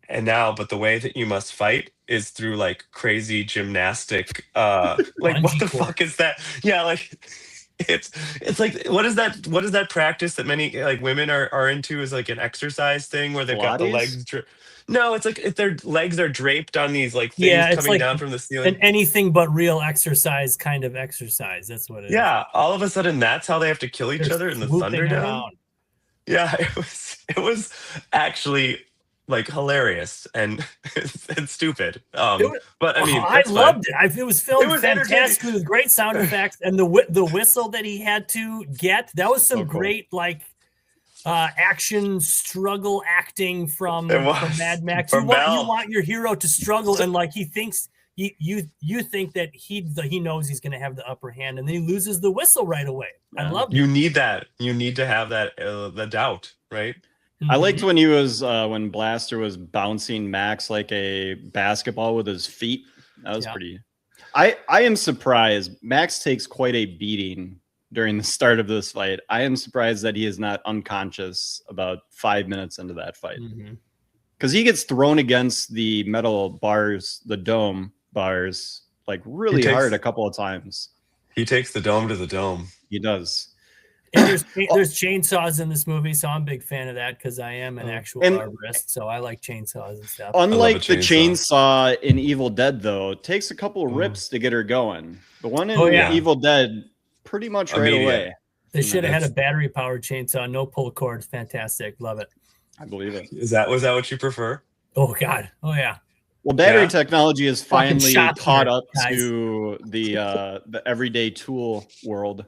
but the way that you must fight is through, like, crazy gymnastic, like, what the fuck is that? Yeah, like... It's like what is that practice that many like women are into is like an exercise thing where they've got the legs no, it's like if their legs are draped on these like things coming down from the ceiling.
An anything but real exercise kind of exercise. That's what it is.
Yeah, all of a sudden that's how they have to kill each other in the Thunderdome. Yeah, it was actually like hilarious and stupid. But I mean,
I loved it. It was filmed fantastic with great sound effects, and the whistle that he had to get, that was some great like action struggle acting from Mad Max. You want your hero to struggle, and like he thinks you think that he knows he's going to have the upper hand, and then he loses the whistle right away. I love it.
You need that. You need to have that the doubt, right?
I liked when he was when Blaster was bouncing Max like a basketball with his feet. That was pretty. I am surprised. Max takes quite a beating during the start of this fight. I am surprised that he is not unconscious about 5 minutes into that fight, because he gets thrown against the metal bars, the dome bars, like really hard a couple of times.
He takes the dome to the dome.
He does.
And there's chainsaws in this movie, so I'm a big fan of that because I am an actual arborist, so I like chainsaws and stuff.
Unlike the chainsaw in Evil Dead, though, it takes a couple of rips to get her going. The one in Evil Dead, pretty much right away.
They should have had a battery-powered chainsaw, no pull cord. Fantastic, love it.
I believe it.
Was that what you prefer?
Oh God, oh yeah.
Well, battery technology has finally caught up to the everyday tool world.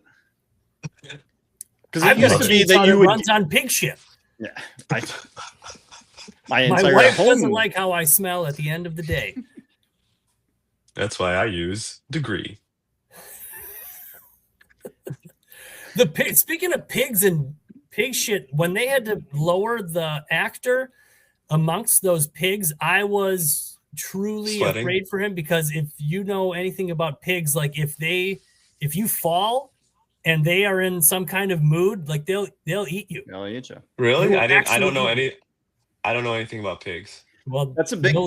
Because it used to be that you runs on pig shit.
Yeah,
my wife doesn't like how I smell at the end of the day.
That's why I use Degree.
Speaking of pigs and pig shit, when they had to lower the actor amongst those pigs, I was truly afraid for him, because if you know anything about pigs, like if you fall and they are in some kind of mood, like they'll eat you.
They'll eat you.
Really? I don't know anything about pigs.
Well,
that's a big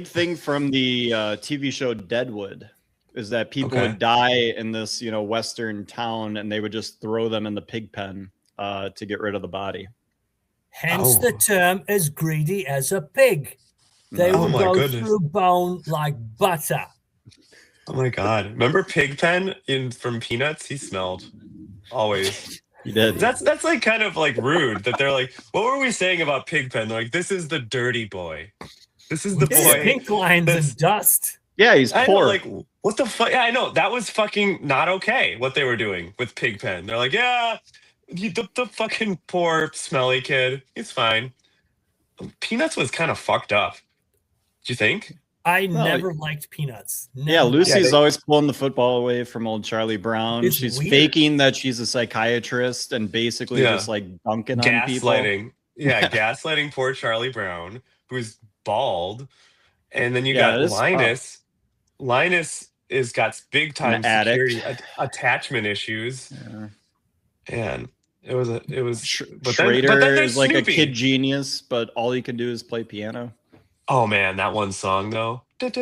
thing from the TV show Deadwood, is that people would die in this, Western town, and they would just throw them in the pig pen to get rid of the body.
Hence the term as greedy as a pig. They will go through bone like butter.
Oh my God! Remember Pigpen from Peanuts? He smelled always.
He did.
That's like kind of like rude that they're like, what were we saying about Pigpen? They're like, this is the dirty boy. This is the boy.
Pink lines and dust.
Yeah, he's poor.
Like, what the fuck? Yeah, I know that was fucking not okay. What they were doing with Pigpen. They're like, yeah, the fucking poor smelly kid. He's fine. Peanuts was kind of fucked up. Do you think?
I never liked Peanuts. Never.
Yeah, Lucy's always pulling the football away from old Charlie Brown. She's faking that she's a psychiatrist and basically just like dunking on people.
Yeah, gaslighting poor Charlie Brown, who's bald. And then you got Linus. Linus is got big time security attachment issues. Yeah. And it was
Schrader is like a kid genius, but all he can do is play piano.
Oh man, that one song though.
This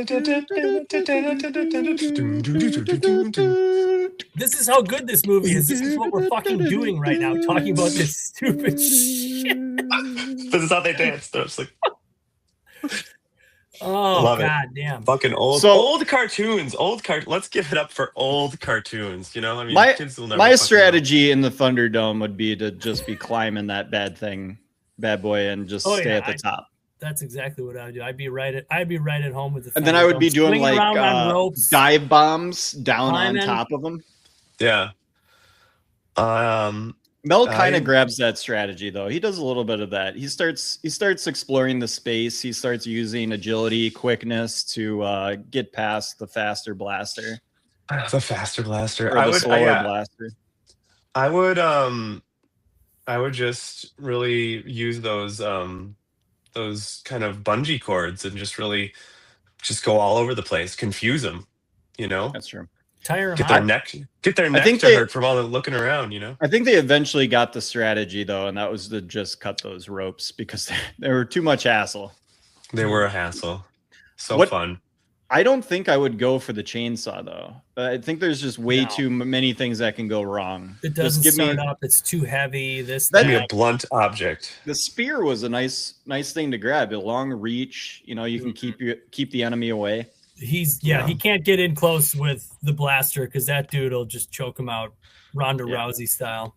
is how good this movie is. This is what we're fucking doing right now, talking about this stupid shit.
This is how they dance. They're just like,
oh,
love
god
it.
damn.
Fucking old cartoons. Let's give it up for old cartoons. You know, I mean, kids will never.
My strategy in the Thunderdome would be to just be climbing that bad boy, and just stay at the top.
That's exactly what I would do. I'd be right at home with the.
And then I would be doing like dive bombs down on top of them.
Yeah.
Mel kind of grabs that strategy though. He does a little bit of that. He starts exploring the space. He starts using agility, quickness to get past the faster blaster.
The faster blaster.
Or the slower blaster.
I would just really use those kind of bungee cords and just go all over the place, confuse them. You know,
that's true.
Tire
get their neck to hurt from all the looking around. You know,
I think they eventually got the strategy though, and that was to just cut those ropes because they were too much hassle.
They were a hassle. So fun.
I don't think I would go for the chainsaw though. I think there's just way too many things that can go wrong.
It doesn't start up. It's too heavy.
That'd be a blunt object.
The spear was a nice thing to grab. A long reach. You know, you can keep the enemy away.
He can't get in close with the blaster because that dude will just choke him out, Ronda Rousey style.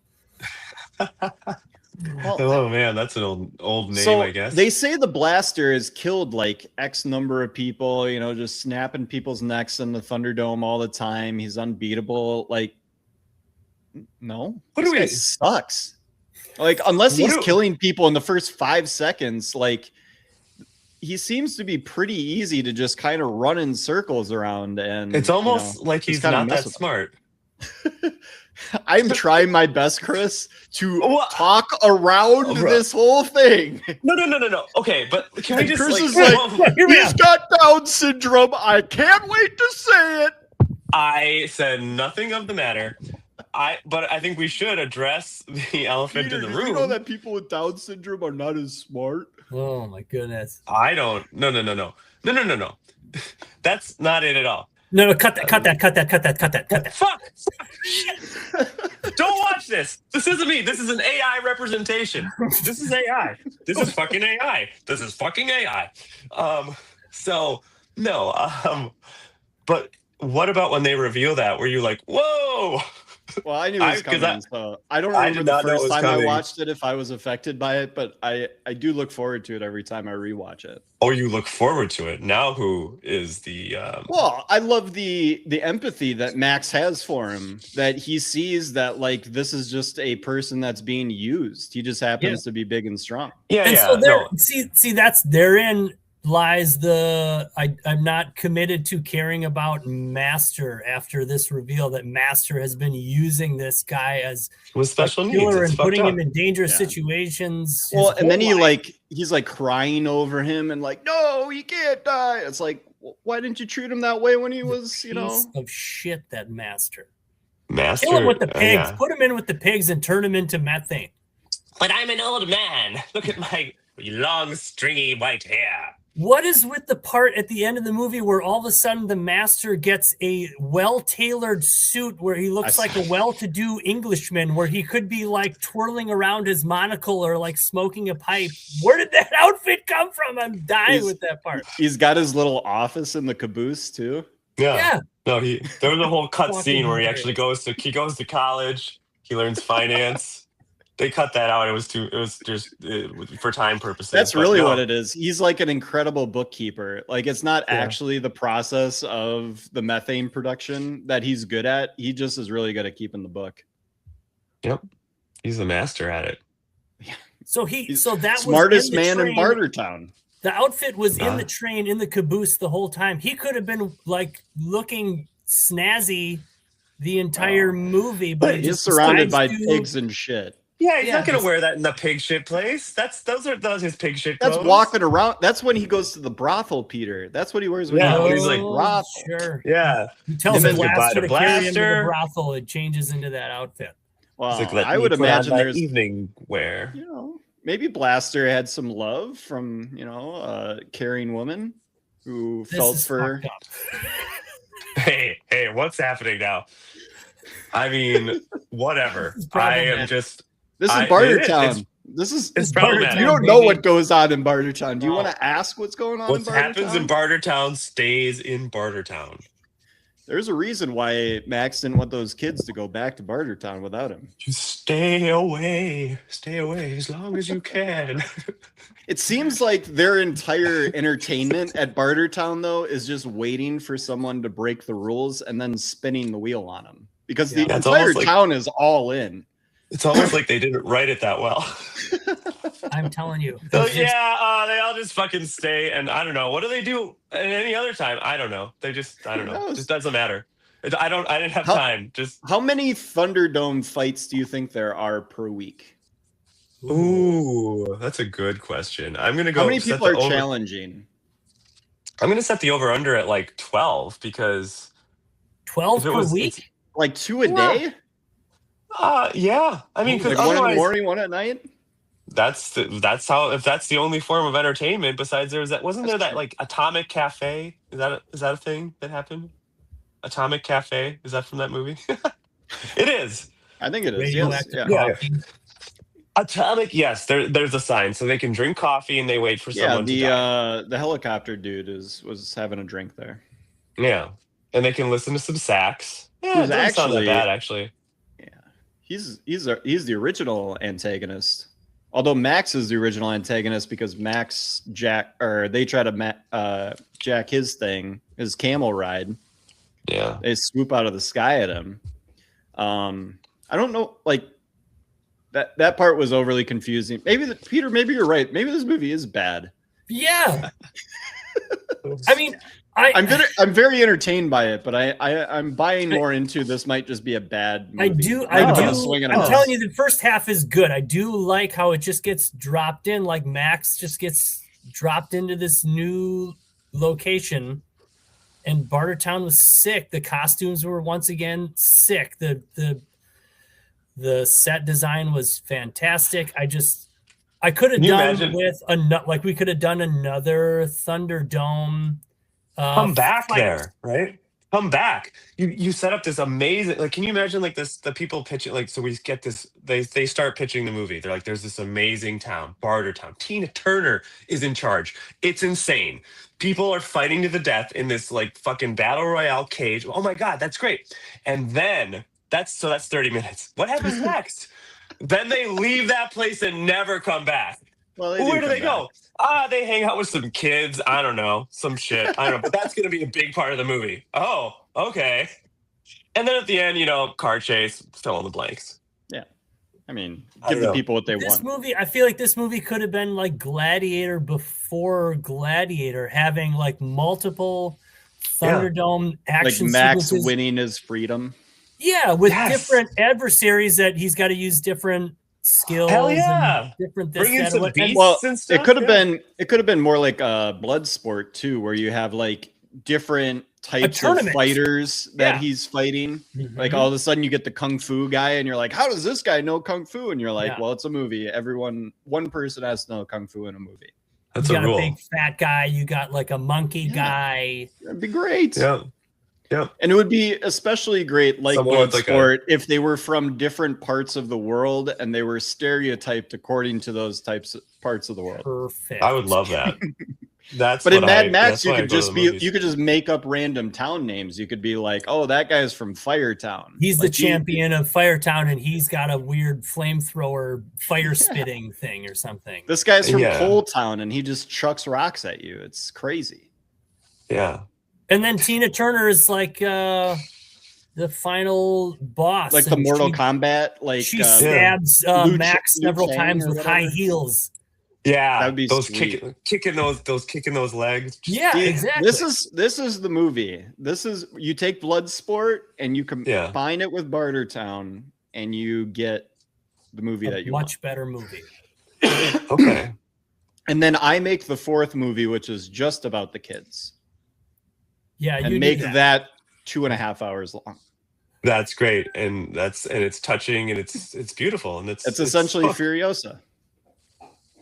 Oh man, that's an old name,
so
I guess.
They say the blaster has killed like X number of people, you know, just snapping people's necks in the Thunderdome all the time. He's unbeatable. Like, no, this guy sucks. Like, unless he's killing people in the first 5 seconds, like he seems to be pretty easy to just kind of run in circles around, and
it's almost like he's not that smart.
I'm trying my best, Chris, to talk around this whole thing.
No. Okay, but can we just
Chris is like, he's got Down syndrome. I can't wait to say it.
I said nothing of the matter. But I think we should address the elephant in the room.
You know that people with Down syndrome are not as smart?
Oh my goodness.
I don't. No. That's not it at all.
No, cut that.
Fuck! Shit! Don't watch this. This isn't me. This is an AI representation. This is AI. This is fucking AI. This is fucking AI. So no. But what about when they reveal that? Were you like, whoa?
Well, I knew it was coming, so I don't remember the first time I watched it if I was affected by it, but I do look forward to it every time I rewatch it.
Oh, you look forward to it. Now who is the
Well, I love the empathy that Max has for him, that he sees that like this is just a person that's being used. He just happens to be big and strong.
See that's therein lies the I'm not committed to caring about Master after this reveal that Master has been using this guy as
with special needs
and putting him in dangerous situations.
Well, and then he's like crying over him and like, no, he can't die. It's like, why didn't you treat him that way when he was, you know,
piece of shit? That Master
kill
him with the pigs, put him in with the pigs and turn him into methane.
But I'm an old man. Look at my long, stringy white hair.
What is with the part at the end of the movie where all of a sudden the Master gets a well-tailored suit where he looks like a well-to-do Englishman, where he could be like twirling around his monocle or like smoking a pipe? Where did that outfit come from? I'm dying with that part.
He's got his little office in the caboose too.
Yeah. No, there was a whole cut scene where he actually goes to college. He learns finance. They cut that out. It was just for time purposes.
That's really what it is. He's like an incredible bookkeeper. Like it's not actually the process of the methane production that he's good at. He just is really good at keeping the book.
Yep. He's the master at it.
So that
smartest man in Bartertown.
The outfit was in the train, in the caboose the whole time. He could have been like looking snazzy the entire movie, but
he's surrounded by pigs and shit.
Yeah, he's not gonna wear that in the pig shit place. Those are his pig shit clothes.
That's walking around. That's when he goes to the brothol, Peter. That's what he wears when he's like brothel.
Sure.
Yeah.
He tells the Blaster to carry him to the brothel. It changes into that outfit.
Well, I would imagine there's
evening wear.
You know, maybe Blaster had some love from, a caring woman who felt for.
Hey, what's happening now? I mean, whatever. I am just.
This is Bartertown. It's
problematic.
You don't know what goes on in Bartertown. Do you want to ask what's going on in Bartertown?
What happens in Bartertown stays in Bartertown.
There's a reason why Max didn't want those kids to go back to Bartertown without him.
Just stay away as long as you can.
It seems like their entire entertainment at Bartertown, though, is just waiting for someone to break the rules and then spinning the wheel on them. Because the entire town is all in.
It's almost like they didn't write it that well.
I'm telling you.
So, they all just fucking stay. And I don't know. What do they do at any other time? I don't know. I don't know. It just doesn't matter. I didn't have time.
How many Thunderdome fights do you think there are per week?
Ooh, that's a good question. I'm going to go.
How many people are challenging?
I'm going to set the over-under at like 12 because...
12 per week?
Like 2 a day?
Yeah. I mean, because
like one in the morning, one at night.
That's how. If that's the only form of entertainment, besides wasn't there that like Atomic Cafe? Is that a thing that happened? Atomic Cafe, is that from that movie? It is.
I think it is. Yes.
Yeah. Atomic. Yes. There's a sign, so they can drink coffee and they wait for someone to die.
The helicopter dude was having a drink there.
Yeah, and they can listen to some sax. Yeah, it doesn't sound that bad actually.
He's the original antagonist. Although Max is the original antagonist because they try to jack his camel ride.
Yeah.
They swoop out of the sky at him. I don't know, like that part was overly confusing. Peter, maybe you're right. Maybe this movie is bad.
Yeah. I mean,
I'm very entertained by it, but I'm buying more into this might just be a bad movie.
I do. I'm telling you, the first half is good. I do like how it just gets dropped in, like Max just gets dropped into this new location, and Bartertown was sick. The costumes were once again sick. The set design was fantastic. I could have done we could have done another Thunderdome.
Come back there, right? Come back. You set up this amazing, like, can you imagine like this, the people pitching, like, so we get this, they start pitching the movie. They're like, there's this amazing town, Bartertown. Tina Turner is in charge. It's insane. People are fighting to the death in this like fucking battle royale cage. Oh my God, that's great. And then that's 30 minutes. What happens next? Then they leave that place and never come back. Well, where do they go? They hang out with some kids. I don't know. Some shit. I don't know. But that's going to be a big part of the movie. Oh, okay. And then at the end, car chase, fill in the blanks.
Yeah. I mean, give the people what they want.
This movie, I feel like this movie could have been like Gladiator before Gladiator, having like multiple Thunderdome action
like Max
sequences.
Winning his freedom.
Yeah, with different adversaries that he's got to use different skills.
Hell yeah!
Different
Bring in some beasts and stuff.
It could have been more like a blood sport too, where you have like different types of fighters that he's fighting. Mm-hmm. Like all of a sudden you get the kung fu guy, and you're like, how does this guy know kung fu? And you're like, well, it's a movie. One person has to know kung fu in a movie.
That's
you got
a rule.
A big fat guy. You got like a monkey guy.
That'd be great.
Yeah. Yeah,
and it would be especially great, like Bloodsport, if they were from different parts of the world and they were stereotyped according to those parts of the world.
Perfect.
I would love that.
But in Mad Max, you could just make up random town names. You could be like, oh, that guy's from Firetown.
He's the champion of Firetown, and he's got a weird flamethrower fire spitting thing or something.
This guy's from Coal Town, and he just chucks rocks at you. It's crazy.
Yeah.
And then Tina Turner is like the final boss.
Like the Mortal Kombat. Like
she stabs Max several times with high heels.
Yeah,
that would be
those kicking those legs.
Yeah, exactly.
This is the movie. You take Bloodsport and you combine it with Bartertown, and you get the movie that you want.
Much better movie.
Okay.
And then I make the fourth movie, which is just about the kids.
Yeah,
and make that 2.5 hours long.
That's great, and it's touching, and it's beautiful, and it's
essentially Furiosa.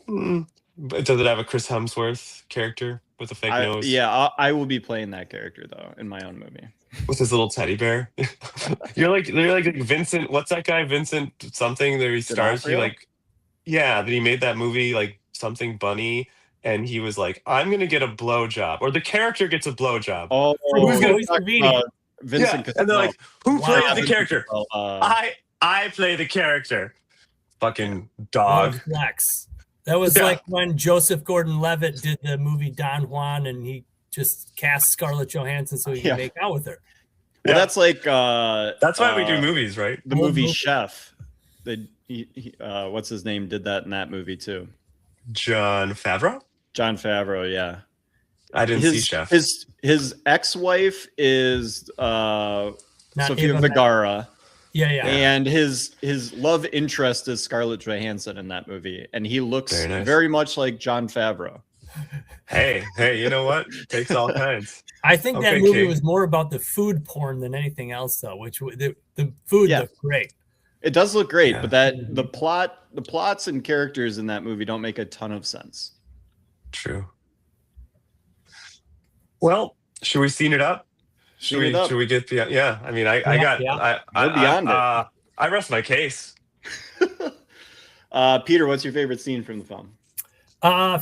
Does it have a Chris Hemsworth character with a fake nose?
Yeah, I will be playing that character though in my own movie
with his little teddy bear. You're like Vincent. What's that guy? Vincent something. There he stars. He that he made that movie like something bunny, and he was like, "I'm gonna get a blowjob," or the character gets a blowjob.
Oh,
who's gonna talk
Vincent?
And they're like, "Who plays the character?" I play the character. Fucking dog.
Flex. That was like when Joseph Gordon-Levitt did the movie Don Juan, and he just cast Scarlett Johansson so he could make out with her.
Well, that's like
that's why we do movies, right?
The movie Chef. What's his name did that in that movie too?
Jon Favreau.
Jon Favreau, yeah.
I didn't see Chef.
His ex-wife is Sofia Vergara.
Yeah.
And his love interest is Scarlett Johansson in that movie, and he looks very much like Jon Favreau.
Hey, you know what? Takes all kinds.
I think that movie was more about the food porn than anything else, though. Which the food looked great.
It does look great, but the plots and characters in that movie don't make a ton of sense.
True. Well, should we scene it up? Should we get beyond? Yeah, I mean, we're beyond it. I rest my case.
Peter, what's your favorite scene from the film?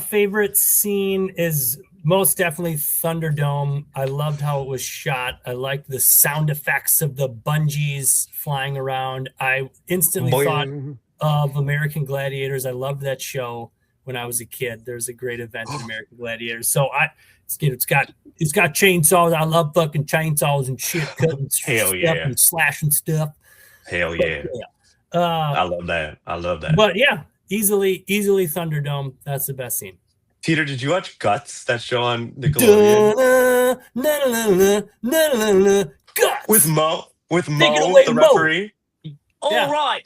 Favorite scene is most definitely Thunderdome. I loved how it was shot. I liked the sound effects of the bungees flying around. I instantly thought of American Gladiators. I loved that show when I was a kid. There's a great event in American Gladiators. So it's got chainsaws. I love fucking chainsaws and shit, cutting stuff and slashing stuff.
Hell yeah. I love that.
But yeah, easily Thunderdome. That's the best scene.
Peter, did you watch Guts? That show on Nickelodeon?
Guts!
With Mo, the referee.
All right.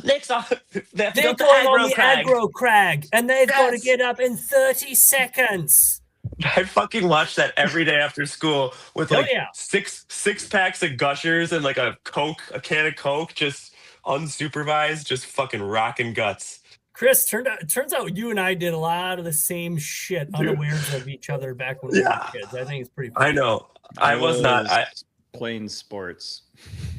Next up,
they're going on the aggro crag, and they've got to get up in 30 seconds.
I fucking watch that every day after school with six packs of Gushers and like a can of Coke, just unsupervised, just fucking rocking Guts.
Chris, turns out you and I did a lot of the same shit, unawares of each other back when we were kids. I think it's pretty funny.
I know. I was not
playing sports.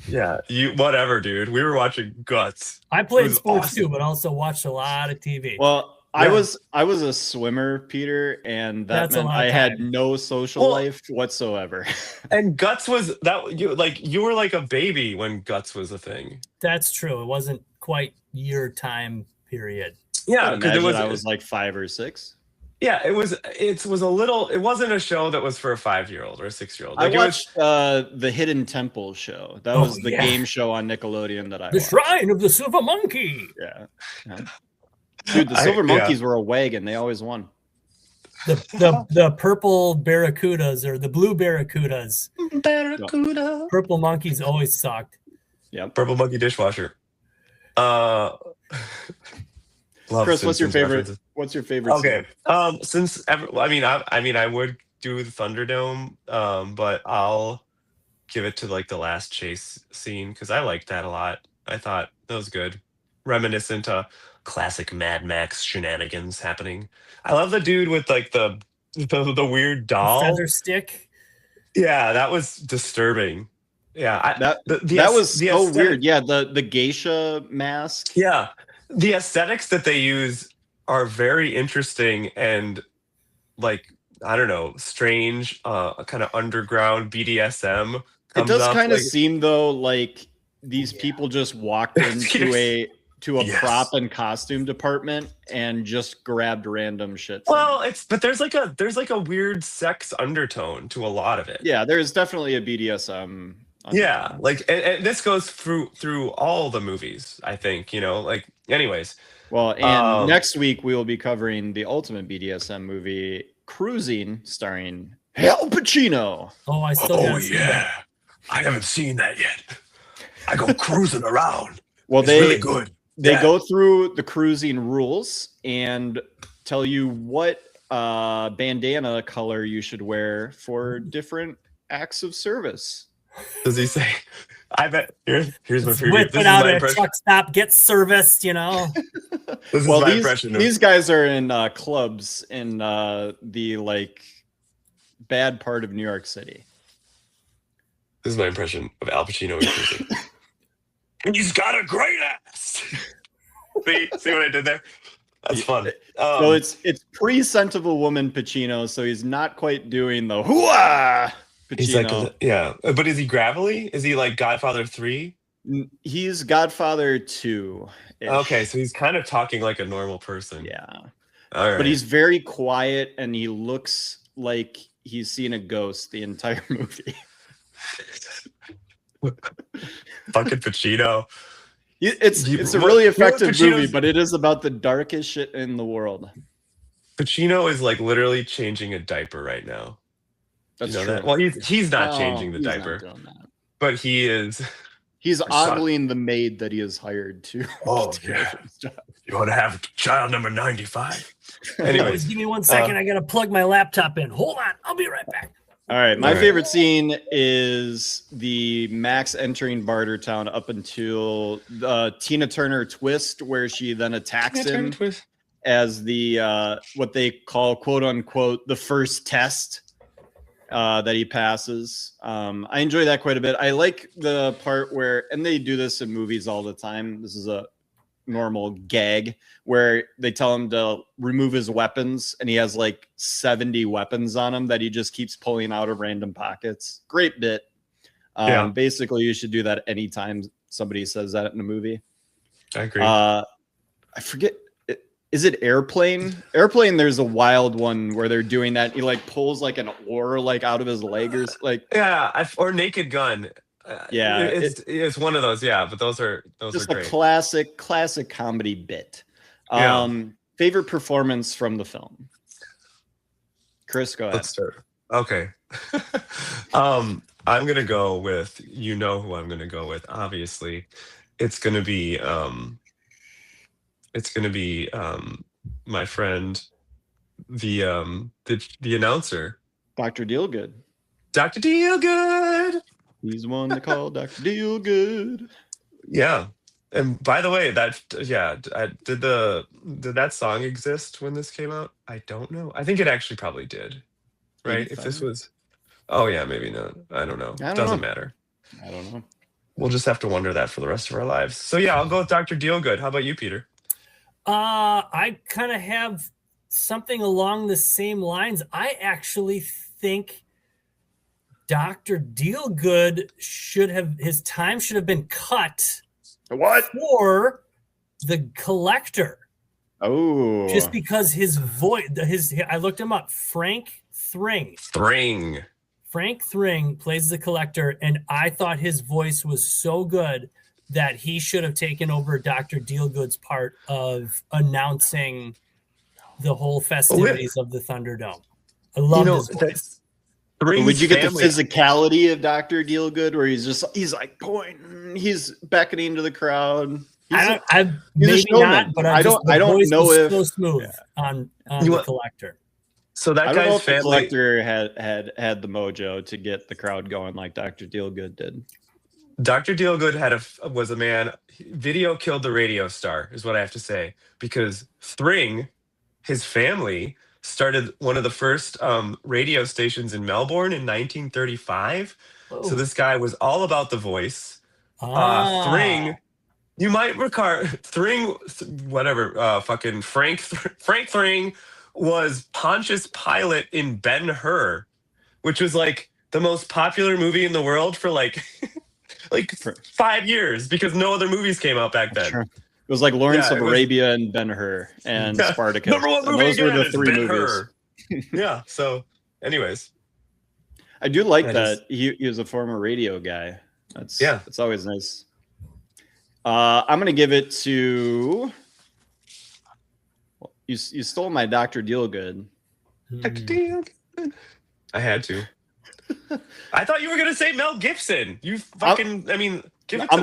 Yeah, whatever, dude. We were watching Guts.
I played sports too, but also watched a lot of TV.
Well, I was a swimmer, Peter, and that meant I had no social life whatsoever.
And Guts was you were like a baby when Guts was a thing.
That's true. It wasn't quite your time period.
Yeah, because
I was like 5 or 6.
Yeah, it was a little. It wasn't a show that was for a 5-year-old or a 6-year-old.
I watched the Hidden Temple show. That was the game show on Nickelodeon that I watched.
The Shrine of the Silver Monkey.
Yeah. Dude, the Silver Monkeys were a wagon. They always won.
The purple barracudas or the blue barracudas.
Barracuda.
Purple monkeys always sucked.
Yeah, purple monkey dishwasher.
Chris, what's your favorite? References. What's your favorite?
Okay. I would do the Thunderdome, but I'll give it to like the last chase scene because I liked that a lot. I thought that was good, reminiscent to classic Mad Max shenanigans happening. I love the dude with like the weird doll
feather stick.
Yeah, that was disturbing. Yeah,
that was so weird. Yeah, the geisha mask.
Yeah. The aesthetics that they use are very interesting and like, I don't know, strange, kind of underground BDSM.
It does kind of seem though like these people just walked into a prop and costume department and just grabbed random shit.
Well, but there's like a weird sex undertone to a lot of it.
Yeah, there's definitely a BDSM.
Yeah, like and this goes through all the movies, I think, like anyways.
Well, and next week we will be covering the ultimate BDSM movie, Cruising, starring Al Pacino.
Oh, I still haven't seen that.
I haven't seen that yet. I go cruising around.
Well,
it's really good.
They go through the cruising rules and tell you what bandana color you should wear for different acts of service.
Does he say? I bet here's my favorite.
Whip it out at a truck stop, get serviced.
This is my impression of
these guys are in clubs in the like bad part of New York City.
This is my impression of Al Pacino in prison. And he's got a great ass. See what I did there? That's fun.
So it's pre-Scent of a Woman Pacino, so he's not quite doing the hooah Pacino.
He's like, yeah, but is he gravelly? Is he like Godfather 3?
He's Godfather 2.
Okay, so he's kind of talking like a normal person.
Yeah.
All right.
But he's very quiet and he looks like he's seen a ghost the entire movie.
Fucking Pacino.
It's a really effective movie, but it is about the darkest shit in the world.
Pacino is like literally changing a diaper right now.
That's
you know
true.
That? Well, he's not changing the diaper, but he is.
He's ogling the maid that he has hired to.
Oh yeah. You want to have child number 95?
Anyways, give me 1 second. I gotta plug my laptop in. Hold on, I'll be right back.
All right, my favorite scene is the Max entering Bartertown up until the Tina Turner twist, where she then attacks him as the what they call "quote unquote" the first test that he passes. I enjoy that quite a bit. I like the part where, and they do this in movies all the time. This is a normal gag where they tell him to remove his weapons and he has like 70 weapons on him that he just keeps pulling out of random pockets. Great bit. Basically you should do that anytime somebody says that in a movie.
I agree.
I forget, is it Airplane? Airplane, there's a wild one where they're doing that. He like pulls like an oar like out of his leg or like
or Naked Gun. It's one of those, but those are
just
great.
a classic comedy bit. Favorite performance from the film? Chris, go ahead.
Let's start. Okay. I'm gonna go with, you know who I'm gonna go with. Obviously, it's gonna be my friend, the announcer,
Dr. Dealgood.
Dr. Dealgood.
He's the one they call Dr. Dealgood.
Yeah. And by the way, did that song exist when this came out? I don't know. I think it actually probably did. Right? If this was, maybe not. I don't know. Doesn't matter.
I don't know.
We'll just have to wonder that for the rest of our lives. So yeah, I'll go with Dr. Dealgood. How about you, Peter?
I kind of have something along the same lines. I actually think Dr. Dealgood his time should have been cut.
What?
For the Collector.
Oh.
Just because his voice, I looked him up. Frank Thring plays the Collector, and I thought his voice was so good that he should have taken over Dr. Dealgood's part of announcing the whole festivities of the Thunderdome. I love his voice.
Would you get the physicality of Dr. Dealgood, where he's like pointing, he's beckoning to the crowd?
Maybe not, but I don't know if so smooth on the Collector.
So that guy's family,
the Collector had the mojo to get the crowd going like Dr. Dealgood did.
Dr. Dealgood was a man. Video killed the radio star, is what I have to say, because Thring, his family, started one of the first radio stations in Melbourne in 1935. Oh. So this guy was all about the voice. Thring, you might recall Thring, fucking Frank Thring was Pontius Pilate in Ben-Hur, which was like the most popular movie in the world for like 5 years because no other movies came out back then. Sure.
It was like Lawrence of Arabia and Ben-Hur and Spartacus.
Number one movie
those were the three movies.
Yeah. So, anyways,
I do like that he was a former radio guy. It's always nice. I'm gonna give it to you. You stole my Dr. Dealgood.
Dr. Dealgood. I had to. I thought you were gonna say Mel Gibson. You fucking. Give it to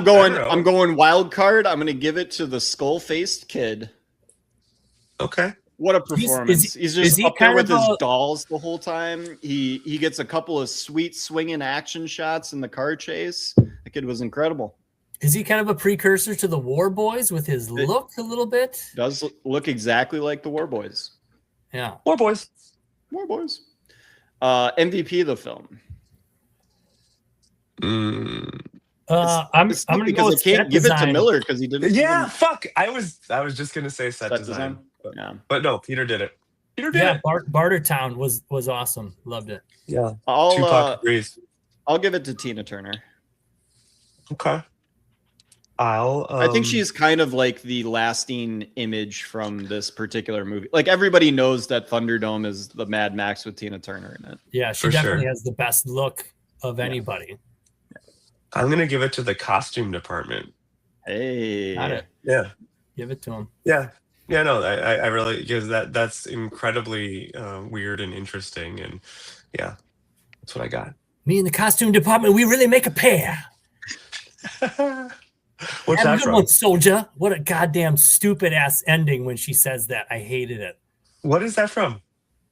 I'm going wild card. I'm gonna give it to the skull-faced kid.
Okay.
What a performance! He's just up there with his dolls the whole time. He gets a couple of sweet swinging action shots in the car chase. The kid was incredible.
Is he kind of a precursor to the War Boys with his look a little bit?
Does look exactly like the War Boys.
Yeah.
War Boys.
War Boys. MVP of the film.
I'm gonna go with
I can't give it to Miller because he didn't.
Yeah, fuck. I was just gonna say set design. But no, Peter did it. Peter did it.
Bartertown was awesome. Loved it.
Yeah. Tupac agrees.
I'll give it to Tina Turner.
Okay.
I think she's kind of like the lasting image from this particular movie. Like everybody knows that Thunderdome is the Mad Max with Tina Turner in it.
Yeah, she definitely has the best look of anybody.
I'm gonna give it to the costume department.
Hey.
Got it.
Yeah.
Give it to him.
Yeah. Yeah, no, I really, because that's incredibly weird and interesting, and yeah, that's what I got.
Me and the costume department, we really make a pair.
What's that from?
One, soldier. What a goddamn stupid ass ending when she says that. I hated it.
What is that from?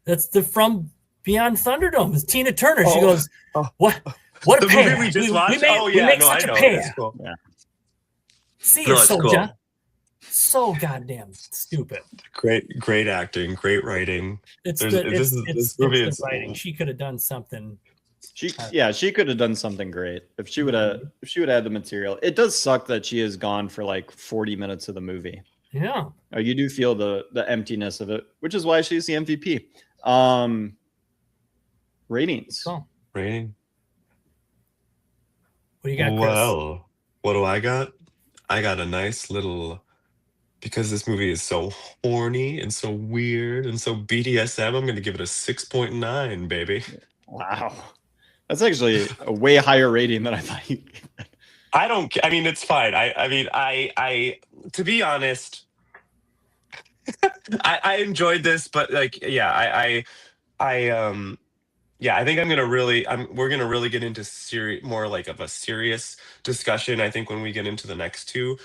That's from Beyond Thunderdome. It's Tina Turner. She goes, "What a pair."
Movie we just watched.
We make such a pair.
It's cool.
Yeah.
See you, soldier. Cool. So goddamn stupid.
Great acting, great writing.
It's the writing. She could have done something.
She could have done something great if she would have had the material. It does suck that she is gone for like 40 minutes of the movie.
Yeah.
You do feel the emptiness of it, which is why she's the MVP. Ratings.
Rating.
What do you got, Chris?
Well, what do I got? I got a nice little, because this movie is so horny and so weird and so BDSM, I'm going to give it a 6.9, baby.
Wow. That's actually a way higher rating than I thought you could.
I mean, it's fine. I to be honest, I enjoyed this, but like, yeah, I think we're gonna really get into more like of a serious discussion. I think when we get into the next two,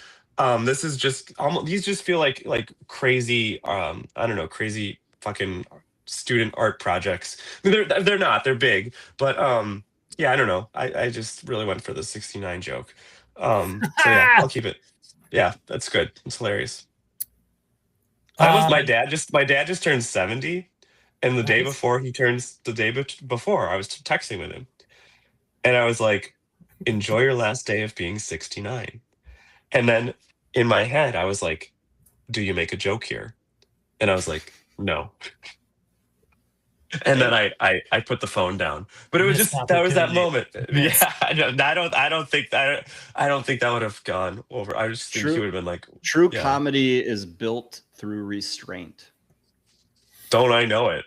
this is just these just feel like crazy. I don't know, crazy fucking student art projects. They're not. They're big, but yeah, I don't know. I just really went for the 69 joke. So yeah, I'll keep it. Yeah, that's good. It's hilarious. My dad just turned 70. And the day before I was texting with him. And I was like, enjoy your last day of being 69. And then in my head, I was like, do you make a joke here? And I was like, no. And then I put the phone down. But it was just, that was that moment. Yeah, I don't think that would have gone over. I just think he would have been like,
true comedy is built through restraint.
Don't I know it?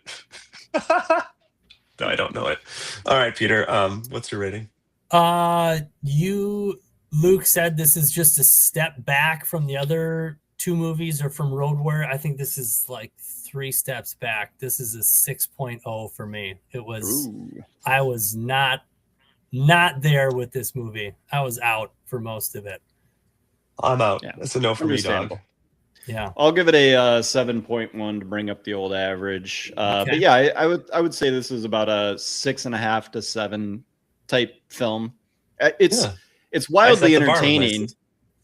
No, I don't know it. All right, Peter. What's your rating?
Luke said this is just a step back from the other two movies or from Road Warrior. I think this is like 3 steps back. This is a 6.0 for me. It was. Ooh. I was not there with this movie. I was out for most of it.
I'm out. Yeah. That's a no for me, dog.
Yeah,
I'll give it a 7.1 to bring up the old average. But yeah, I would say this is about a 6.5 to 7 type film. It's wildly entertaining.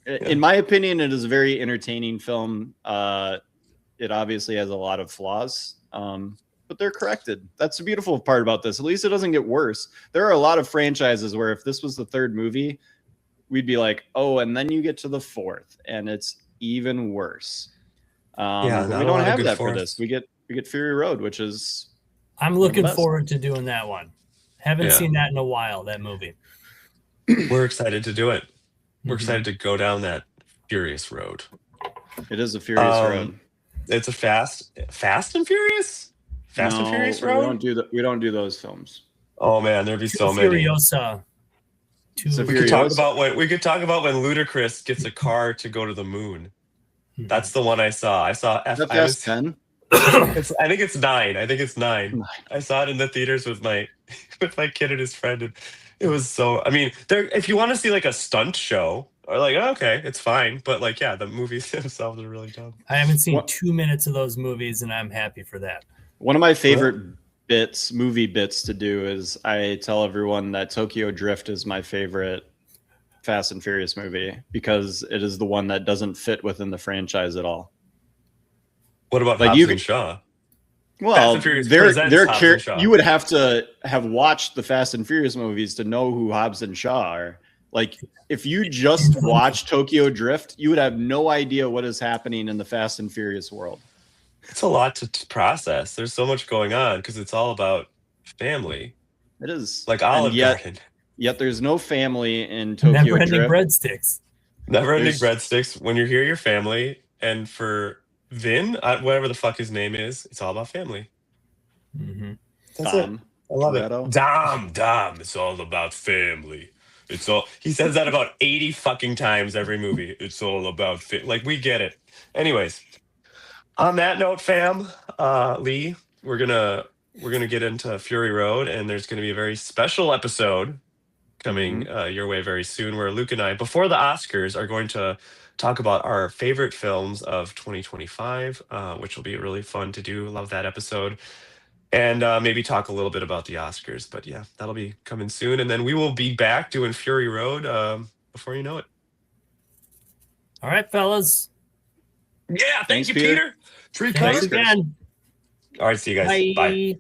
In my opinion, it is a very entertaining film. It obviously has a lot of flaws, but they're corrected. That's the beautiful part about this. At least it doesn't get worse. There are a lot of franchises where if this was the 3rd movie, we'd be like, oh, and then you get to the 4th, and it's even worse. We don't have that for this. We get Fury Road, which is.
I'm looking forward to doing that one. Haven't seen that in a while. That movie.
We're excited to do it. We're excited to go down that furious road.
It is a furious road.
It's a fast and furious. And Furious road.
We don't do those films.
Oh man, there'd be so many.
Furiosa.
We could talk about when Ludacris gets a car to go to the moon. That's the one I saw. I saw
Fast 10.
I think it's 9. I saw it in the theaters with my kid and his friend, and it was so. I mean, if you want to see like a stunt show, or like okay, it's fine, but like the movies themselves are really dumb.
I haven't seen 2 minutes of those movies, and I'm happy for that.
One of my favorite movie bits to do is I tell everyone that Tokyo Drift is my favorite Fast and Furious movie because it is the one that doesn't fit within the franchise at all.
What about Hobbs and Shaw?
Well, you would have to have watched the Fast and Furious movies to know who Hobbs and Shaw are. Like, if you just watch Tokyo Drift, you would have no idea what is happening in the Fast and Furious world.
It's a lot to process. There's so much going on because it's all about family.
It is.
Like Olive Garden.
Yet there's no family in Tokyo Drift.
Never-ending breadsticks.
Never-ending breadsticks. When you're here, your family. And for Vin, whatever the fuck his name is, it's all about family.
Mm-hmm.
That's it. I love it. Dom. It's all about family. It's all. He says that about 80 fucking times every movie. It's all about like, we get it. Anyways, on that note, fam, Lee, we're gonna get into Fury Road, and there's gonna be a very special episode coming your way very soon, where Luke and I, before the Oscars, are going to talk about our favorite films of 2025, which will be really fun to do. Love that episode. And maybe talk a little bit about the Oscars. But yeah, that'll be coming soon. And then we will be back doing Fury Road before you know it.
All right, fellas.
Yeah, thank you, Peter.
Thanks again.
All right, see you guys.
Bye.
Bye.